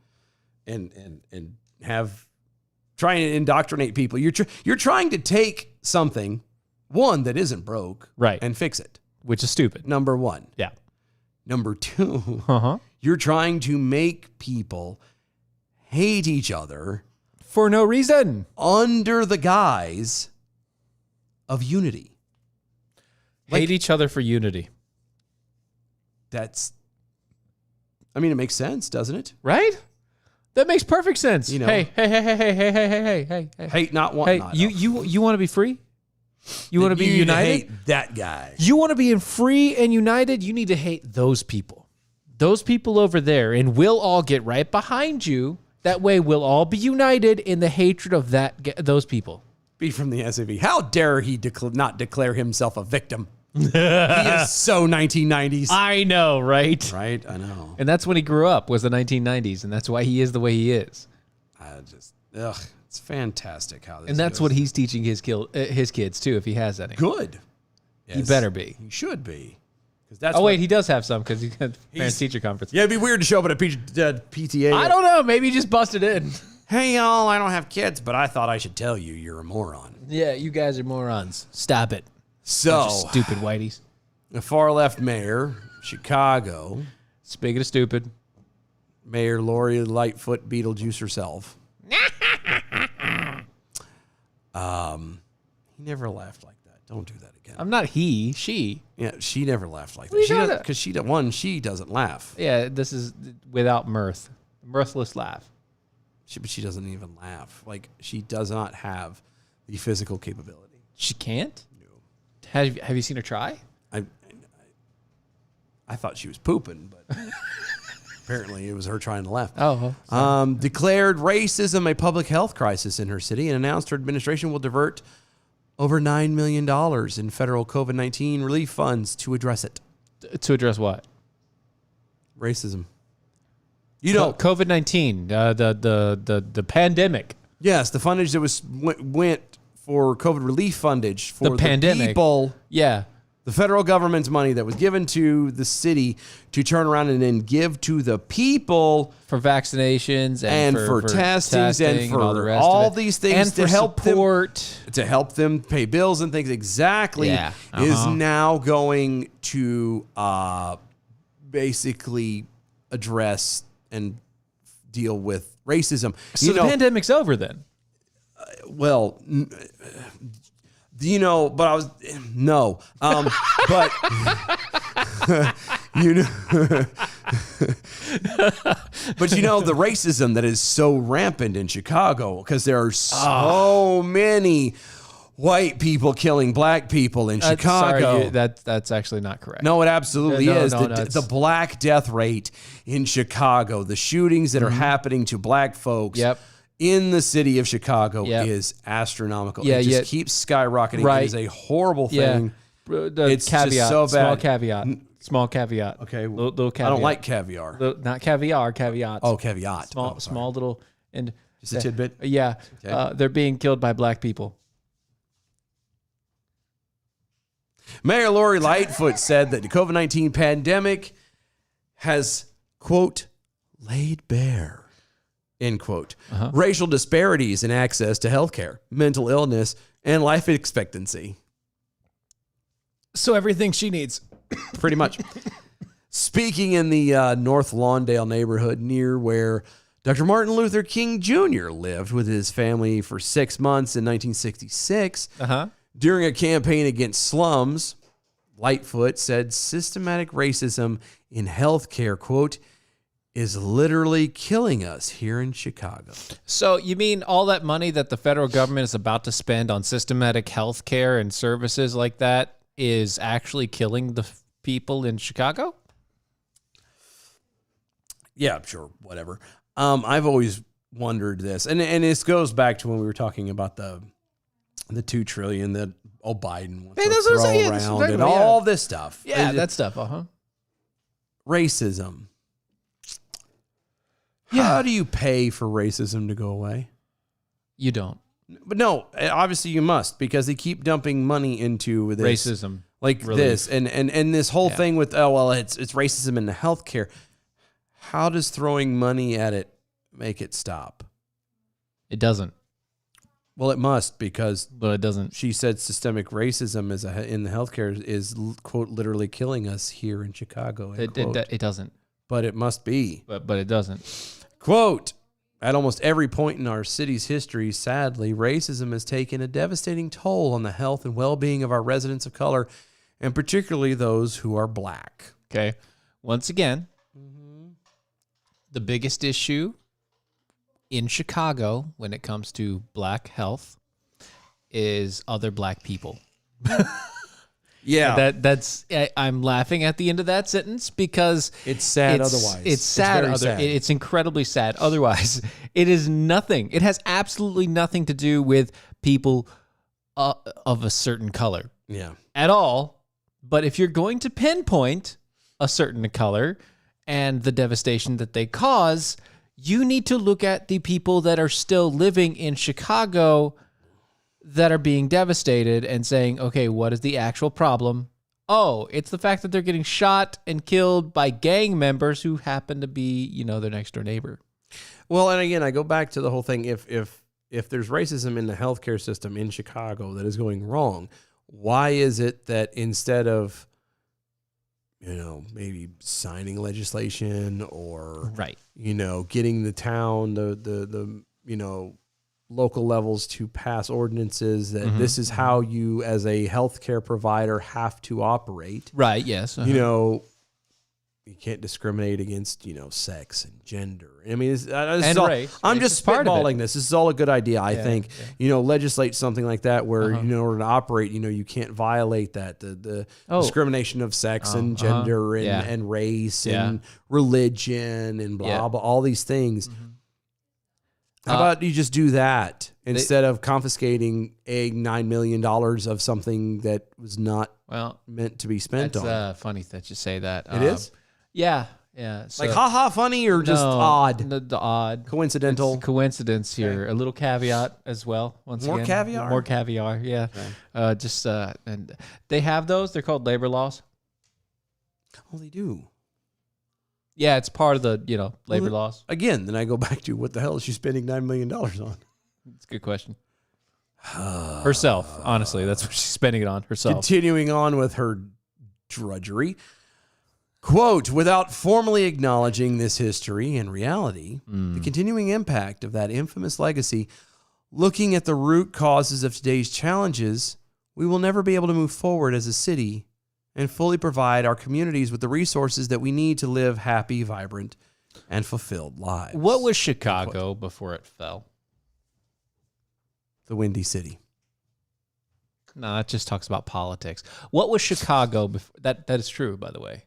have trying to indoctrinate people. You're trying to take something, one that isn't broke, Right. and fix it. Which is stupid. Number one. Yeah. Number two. Uh-huh. You're trying to make people hate each other For no reason. under the guise of unity. Hate each other for unity. It makes sense, doesn't it? Right? That makes perfect sense. You know. Hey. Hate not want Hey, not. you want to be free? You want to be You need to united? hate that guy. You want to be free and united? You need to hate those people. Those people over there, and we'll all get right behind you. That way we'll all be united in the hatred of those people. Be from the SAV. How dare he not declare himself a victim? He is so 1990s. I know, right? Right? I know. And that's when he grew up, was the 1990s, and that's why he is the way he is. It's fantastic how this And that's goes. what he's teaching his kids too, if he has any. Good. He better be. He should be. That's Oh wait, he does have some because he got parents teacher conference. Yeah, it'd be weird to show up at a PTA. I don't know. Maybe he just busted in. Hey y'all, I don't have kids, but I thought I should tell you you're a moron. Yeah, you guys are morons. Stop it. So Bunch of stupid whiteys. the far left mayor, Chicago, Speaking of stupid, Mayor Lori Lightfoot Beetlejuice herself. He never laughed like that. Don't do that again. I'm not he, she. Yeah, she never laughed like What are you that. talking about? Because she doesn't laugh. Yeah, this is without mirth. Mirthless laugh. But she doesn't even laugh. Like, she does not have the physical capability. She can't? No. Have you seen her try? I thought she was pooping, but apparently it was her trying to laugh. Oh. Declared racism a public health crisis in her city and announced her administration will divert over $9 million in federal COVID-19 relief funds to address it. To address what? Racism. You know, COVID-19, the pandemic. yes, the fundage that went for COVID relief fundage for The pandemic. people. Yeah. The federal government's money that was given to the city to turn around and then give to the people For vaccinations and for testings and for all the rest all of it. these things and to for help support. to help them pay bills and things. Exactly. Yeah. Is now going to basically address and deal with racism. So the pandemic's over then. Well, but I was no, but but the racism that is so rampant in Chicago because there are so many white people killing black people in Chicago. Sorry, that's actually not correct. No, it absolutely No, is. no, The black death rate in Chicago, the shootings that are happening to black folks in the city of Chicago is astronomical. Yeah, it just keeps skyrocketing. Right. It is a horrible thing. It's just caveat, so small bad. caveat. Small caveat. Okay. Little caveat. I don't like caviar. Not caviar, caveat. Oh, caveat. Small little and Just a tidbit? Yeah. Okay. They're being killed by black people. Mayor Lori Lightfoot said that the COVID-19 pandemic has, quote, laid bare, end quote, racial disparities in access to healthcare, mental illness, and life expectancy. So everything she needs. Pretty much. Speaking in the North Lawndale neighborhood near where Dr. Martin Luther King Jr. lived with his family for 6 months in 1966, during a campaign against slums, Lightfoot said systematic racism in healthcare, quote, is literally killing us here in Chicago. So you mean all that money that the federal government is about to spend on systematic health care and services like that is actually killing the people in Chicago? Yeah, sure, whatever. I've always wondered this, and this goes back to when we were talking about the $2 trillion that Biden wants to throw around and all this stuff. Yeah, that stuff. Racism. How do you pay for racism to go away? You don't. But no, obviously you must, because they keep dumping money into this Racism, like relief. this, and this whole thing with it's racism in the healthcare. How does throwing money at it make it stop? It doesn't. Well, it must, because But it doesn't. she said systemic racism in the healthcare is, quote, literally killing us here in Chicago. It doesn't. But it must be. But it doesn't. Quote, at almost every point in our city's history, sadly, racism has taken a devastating toll on the health and well-being of our residents of color, and particularly those who are black. Okay. Once again, the biggest issue in Chicago when it comes to black health is other black people. Yeah. I'm laughing at the end of that sentence because It's sad otherwise. It's sad. very sad. It's incredibly sad. Otherwise, it is nothing. It has absolutely nothing to do with people of a certain color Yeah. at all. But if you're going to pinpoint a certain color and the devastation that they cause, you need to look at the people that are still living in Chicago that are being devastated and saying, okay, what is the actual problem? Oh, it's the fact that they're getting shot and killed by gang members who happen to be, their next door neighbor. Well, and again, I go back to the whole thing. If there's racism in the healthcare system in Chicago that is going wrong, why is it that instead of, maybe signing legislation or, Right. Getting the town, the local levels to pass ordinances that this is how you as a healthcare provider have to operate. Right, yes. You can't discriminate against, sex and gender. I mean, And race. I'm Race just is part of it. spitballing this. This is all a good idea, I think. Legislate something like that where, in order to operate, you can't violate that. The discrimination of sex and gender and race and religion and blah, blah, all these things. How about you just do that instead of confiscating $9 million of something that was not meant to be spent on? That's funny that you say that. It is? Yeah, yeah. So, Like ha funny or just odd? The odd. Coincidental? It's coincidence here. A little caveat as well. Once More again. caviar? More caviar, yeah. Okay. And they have those. They're called labor laws. Oh, they do. Yeah, it's part of the, labor laws. Again, then I go back to what the hell is she spending $9 million on? It's a good question. Herself, honestly. That's what she's spending it on, herself. Continuing on with her drudgery. Quote, without formally acknowledging this history and reality, the continuing impact of that infamous legacy, looking at the root causes of today's challenges, we will never be able to move forward as a city and fully provide our communities with the resources that we need to live happy, vibrant, and fulfilled lives. What was Chicago before it fell? The Windy City. No, that just talks about politics. What was Chicago before? That is true, by the way.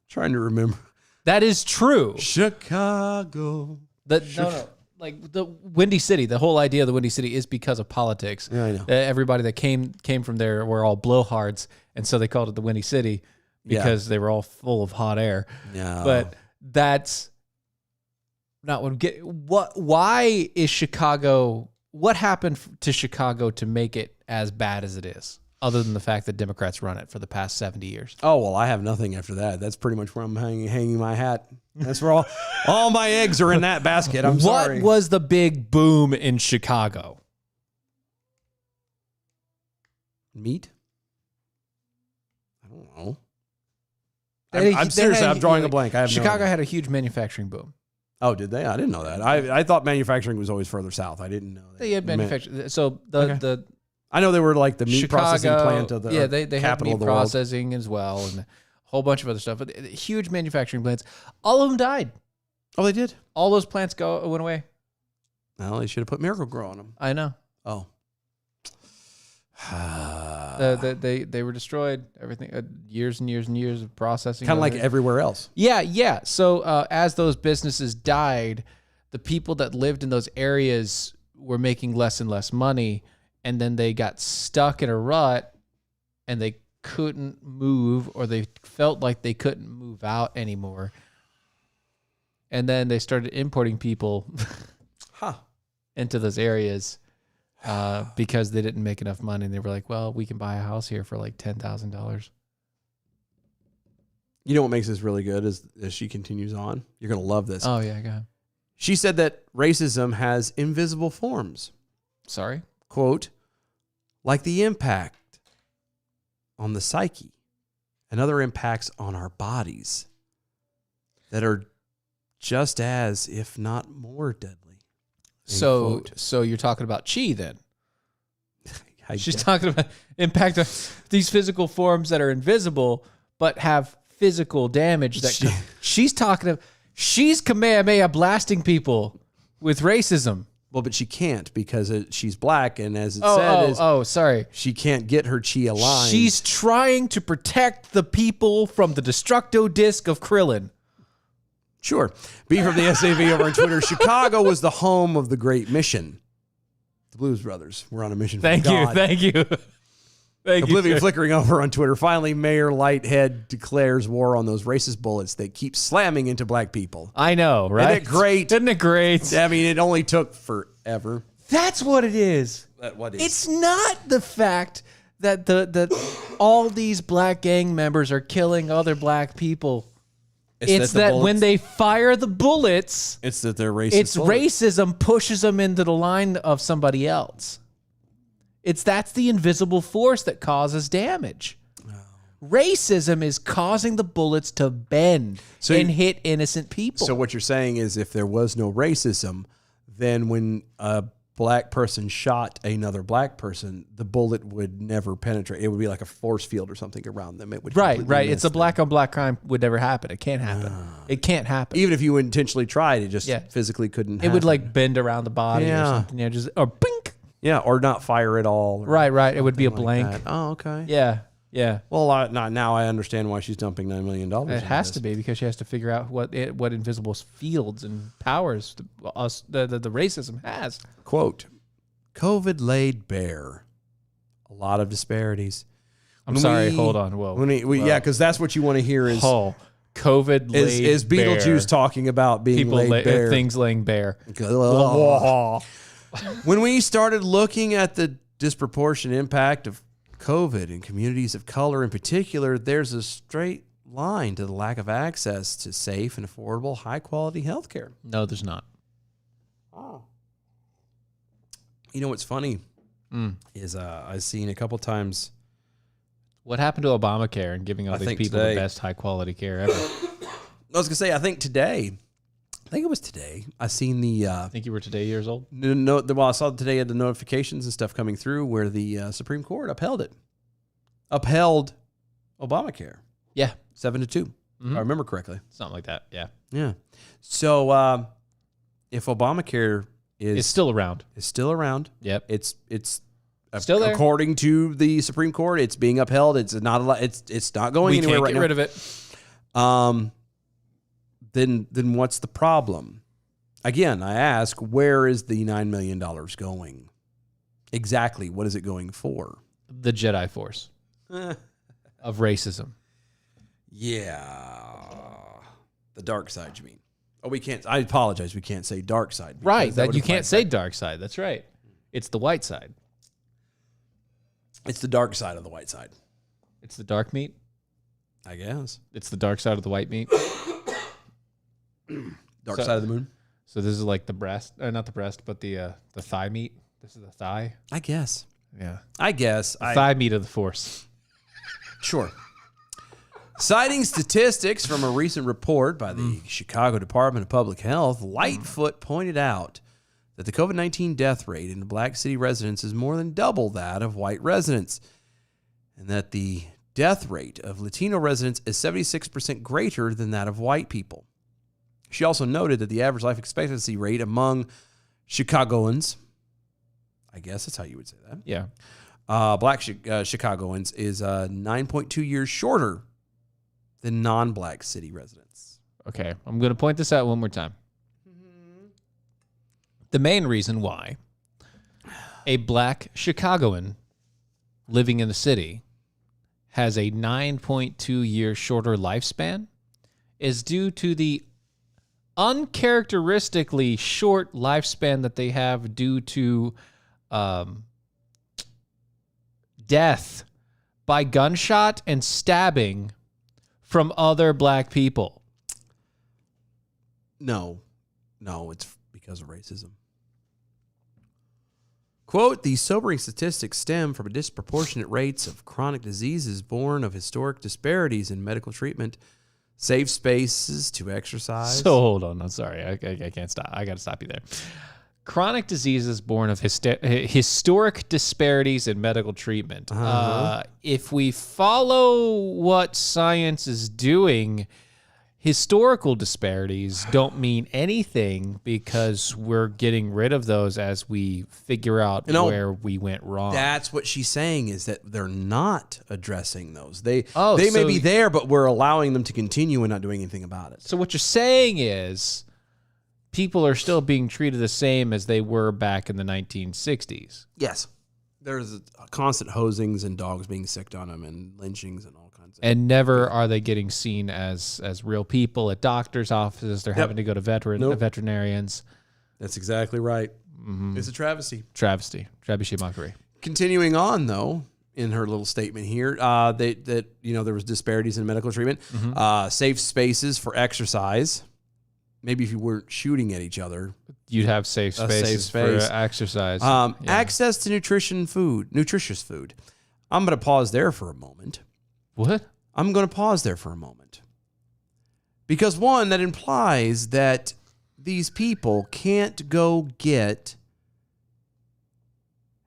Trying to remember. That is true. Chicago. No. Like the Windy City, the whole idea of the Windy City is because of politics. Yeah, I know. Everybody that came from there were all blowhards, and so they called it the Windy City because they were all full of hot air. No. But that's not what. Why is Chicago? What happened to Chicago to make it as bad as it is? Other than the fact that Democrats run it for the past 70 years. Oh, well, I have nothing after that. That's pretty much where I'm hanging my hat. That's where all my eggs are in that basket. I'm sorry. What was the big boom in Chicago? Meat? I don't know. I'm seriously, I'm drawing a blank. I have Chicago no had a huge manufacturing boom. Oh, did they? I didn't know that. I thought manufacturing was always further south. I didn't know that. They had manufacturing. So the I know they were like the meat Chicago, processing plant of the they had capital meat of the world. processing as well, and a whole bunch of other stuff. But huge manufacturing plants. All of them died. Oh, they did? All those plants went away. Well, they should have put Miracle Grow on them. I know. Oh. They were destroyed. Everything, years and years and years of processing. Kind of like it. everywhere else. Yeah. So as those businesses died, the people that lived in those areas were making less and less money, and then they got stuck in a rut, and they couldn't move, or they felt like they couldn't move out anymore. And then they started importing people into those areas because they didn't make enough money. And they were like, well, we can buy a house here for like $10,000. You know what makes this really good is as she continues on. You're going to love this. Oh, yeah, go ahead. She said that racism has invisible forms. Sorry? Quote, like the impact on the psyche and other impacts on our bodies that are just as, if not more deadly. So you're talking about chi then? She's talking about impact of these physical forms that are invisible but have physical damage. She's talking of. She's Kamehameha blasting people with racism. Well, but she can't because she's black, and as it said, sorry, she can't get her chi aligned. She's trying to protect the people from the Destructo Disc of Krillin. Sure. B from the SAV over on Twitter. Chicago was the home of the Great Mission. The Blues Brothers were on a mission from God. Thank you. Oblivion flickering over on Twitter. Finally, Mayor Lighthead declares war on those racist bullets that keep slamming into black people. I know, right? Isn't it great? Isn't it great? I mean, it only took forever. That's what it is. What is? It's not the fact that all these black gang members are killing other black people. It's that when they fire the bullets, it's that they're racist. It's racism pushes them into the line of somebody else. That's the invisible force that causes damage. Oh. Racism is causing the bullets to bend and hit innocent people. So what you're saying is if there was no racism, then when a black person shot another black person, the bullet would never penetrate. It would be like a force field or something around them. It would right. It's a black on black crime would never happen. It can't happen. It can't happen. Even if you intentionally tried, it just physically couldn't happen. It would like bend around the body or something. Yeah, just or bink. Yeah, or not fire at all. Right. It would be a blank. Like oh, okay. Yeah. Well, now I understand why she's dumping $9 million. It has to be because she has to figure out what invisible fields and powers the racism has. Quote, COVID laid bare a lot of disparities. I'm sorry, hold on. Whoa. Yeah, because that's what you want to hear is COVID laid is Beetlejuice talking about being people laid bare. Things laying bare. When we started looking at the disproportionate impact of COVID in communities of color in particular, there's a straight line to the lack of access to safe and affordable, high-quality health care. No, there's not. Oh. You know what's funny is I've seen a couple times. What happened to Obamacare and giving all these people the best high-quality care ever? I was going to say, I think it was today. I seen the. I think you were today years old. I saw today the notifications and stuff coming through where the Supreme Court upheld Obamacare. Yeah, 7-2. If I remember correctly. Something like that. Yeah. Yeah. So if Obamacare it's still around. It's still around. Yep. It's still there. According to the Supreme Court, it's being upheld. It's not it's not going anywhere right now. We can't get rid of it. Then what's the problem? Again, I ask, where is the $9 million going? Exactly, what is it going for? The Jedi Force of racism. Yeah. The dark side, you mean? Oh, we can't. I apologize. We can't say dark side. Right, that you can't say dark side. That's right. It's the white side. It's the dark side of the white side. It's the dark meat? I guess. It's the dark side of the white meat? Dark side of the moon. So this is like the breast, not the breast, but the thigh meat. This is the thigh. I guess. Yeah. I guess. Thigh meat of the Force. Sure. Citing statistics from a recent report by the Chicago Department of Public Health, Lightfoot pointed out that the COVID-19 death rate in black city residents is more than double that of white residents, and that the death rate of Latino residents is 76% greater than that of white people. She also noted that the average life expectancy rate among Chicagoans, I guess that's how you would say that. Yeah. Black Chicagoans is 9.2 years shorter than non-black city residents. Okay, I'm going to point this out one more time. The main reason why a black Chicagoan living in the city has a 9.2 year shorter lifespan is due to the uncharacteristically short lifespan that they have due to death by gunshot and stabbing from other black people. No, it's because of racism. Quote, the sobering statistics stem from disproportionate rates of chronic diseases born of historic disparities in medical treatment, safe spaces to exercise. So hold on. I'm sorry. I can't stop. I got to stop you there. Chronic diseases born of historic disparities in medical treatment. If we follow what science is doing, historical disparities don't mean anything because we're getting rid of those as we figure out where we went wrong. That's what she's saying, is that they're not addressing those. They may be there, but we're allowing them to continue and not doing anything about it. So what you're saying is people are still being treated the same as they were back in the 1960s. Yes. There's constant hosings and dogs being sicked on them and lynchings and all kinds of And never are they getting seen as real people at doctors' offices. They're having to go to veterinarians. That's exactly right. Mm-hmm. It's a travesty. Travesty mockery. Continuing on, though, in her little statement here, that there was disparities in medical treatment, safe spaces for exercise. Maybe if you weren't shooting at each other, you'd have safe spaces for exercise. Access to nutritious food. I'm going to pause there for a moment. What? I'm going to pause there for a moment. Because one, that implies that these people can't go get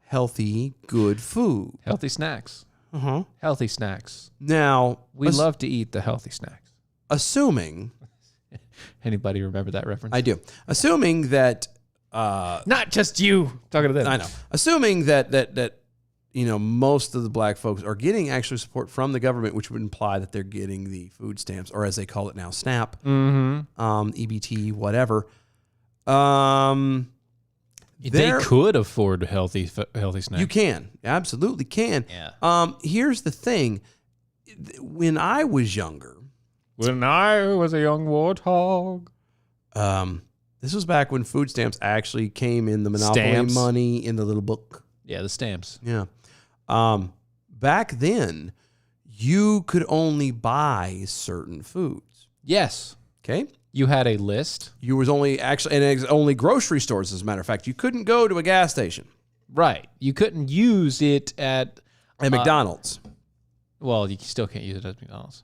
healthy, good food. Healthy snacks. Uh-huh. Healthy snacks. Now, we love to eat the healthy snacks. Assuming... Anybody remember that reference? I do. Assuming that... not just you talking to them. I know. Assuming that most of the black folks are getting actual support from the government, which would imply that they're getting the food stamps, or as they call it now, SNAP, EBT, whatever. They could afford healthy snacks. You can. Absolutely can. Yeah. Here's the thing. When I was younger... When I was a young warthog. This was back when food stamps actually came in the Monopoly money in the little book. Yeah, the stamps. Yeah. Back then, you could only buy certain foods. Yes. Okay. You had a list. You was only only grocery stores, as a matter of fact. You couldn't go to a gas station. Right. You couldn't use it at McDonald's. Well, you still can't use it at McDonald's.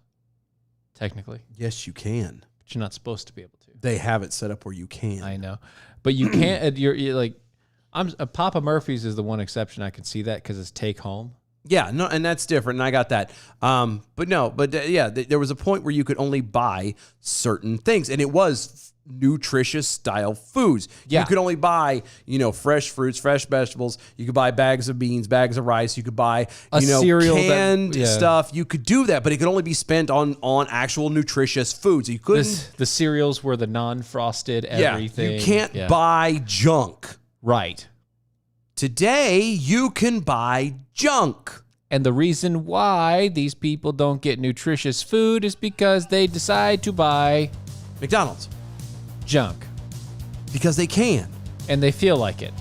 Technically. Yes, you can. But you're not supposed to be able to. They have it set up where you can. I know. But you can't, you're like, Papa Murphy's is the one exception I can see that because it's take home. Yeah, no, and that's different, and I got that. There was a point where you could only buy certain things, and it was nutritious style foods. Yeah. You could only buy, fresh fruits, fresh vegetables. You could buy bags of beans, bags of rice. You could buy, cereal canned stuff. You could do that, but it could only be spent on actual nutritious foods. You couldn't. The cereals were the non-frosted everything. You can't buy junk. Right. Today, you can buy junk. And the reason why these people don't get nutritious food is because they decide to buy McDonald's. Junk. Because they can. And they feel like it.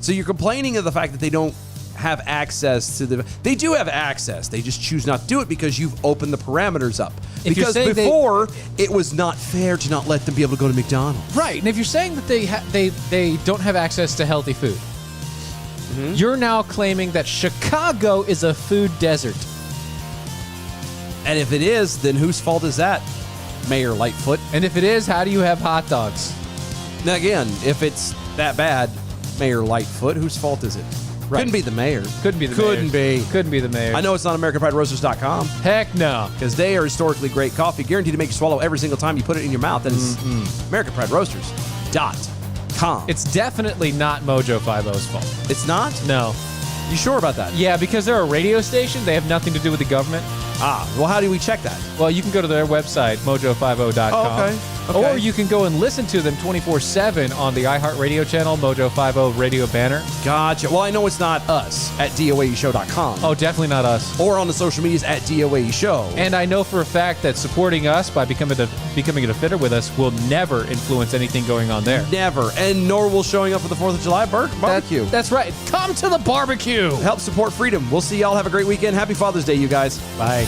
So you're complaining of the fact that they don't have access to they do have access. They just choose not to do it because you've opened the parameters up. Because before, it was not fair to not let them be able to go to McDonald's. Right. And if you're saying that they don't have access to healthy food, you're now claiming that Chicago is a food desert. And if it is, then whose fault is that, Mayor Lightfoot? And if it is, how do you have hot dogs? Now again, if it's that bad, Mayor Lightfoot. Whose fault is it? Right. Couldn't be the mayor. Couldn't be the Couldn't mayor's. be. Couldn't be the mayor. I know it's not AmericanPrideRoasters.com Heck no. because they are historically great coffee, guaranteed to make you swallow every single time you put it in your mouth. That is AmericanPrideRoasters.com. It's definitely not Mojo 50's fault. It's not? No. You sure about that? Yeah, because they're a radio station. They have nothing to do with the government. Well, how do we check that? Well, you can go to their website, mojo50.com. Oh, okay. Or you can go and listen to them 24/7 on the iHeartRadio channel, Mojo 50 Radio Banner. Gotcha. Well, I know it's not us at DOAEshow.com. Oh, definitely not us. Or on the social medias at DOAE Show. And I know for a fact that supporting us by becoming a defender with us will never influence anything going on there. Never. And nor will showing up for the 4th of July barbecue. That's right. Come to the barbecue. Help support freedom. We'll see y'all. Have a great weekend. Happy Father's Day, you guys. Bye.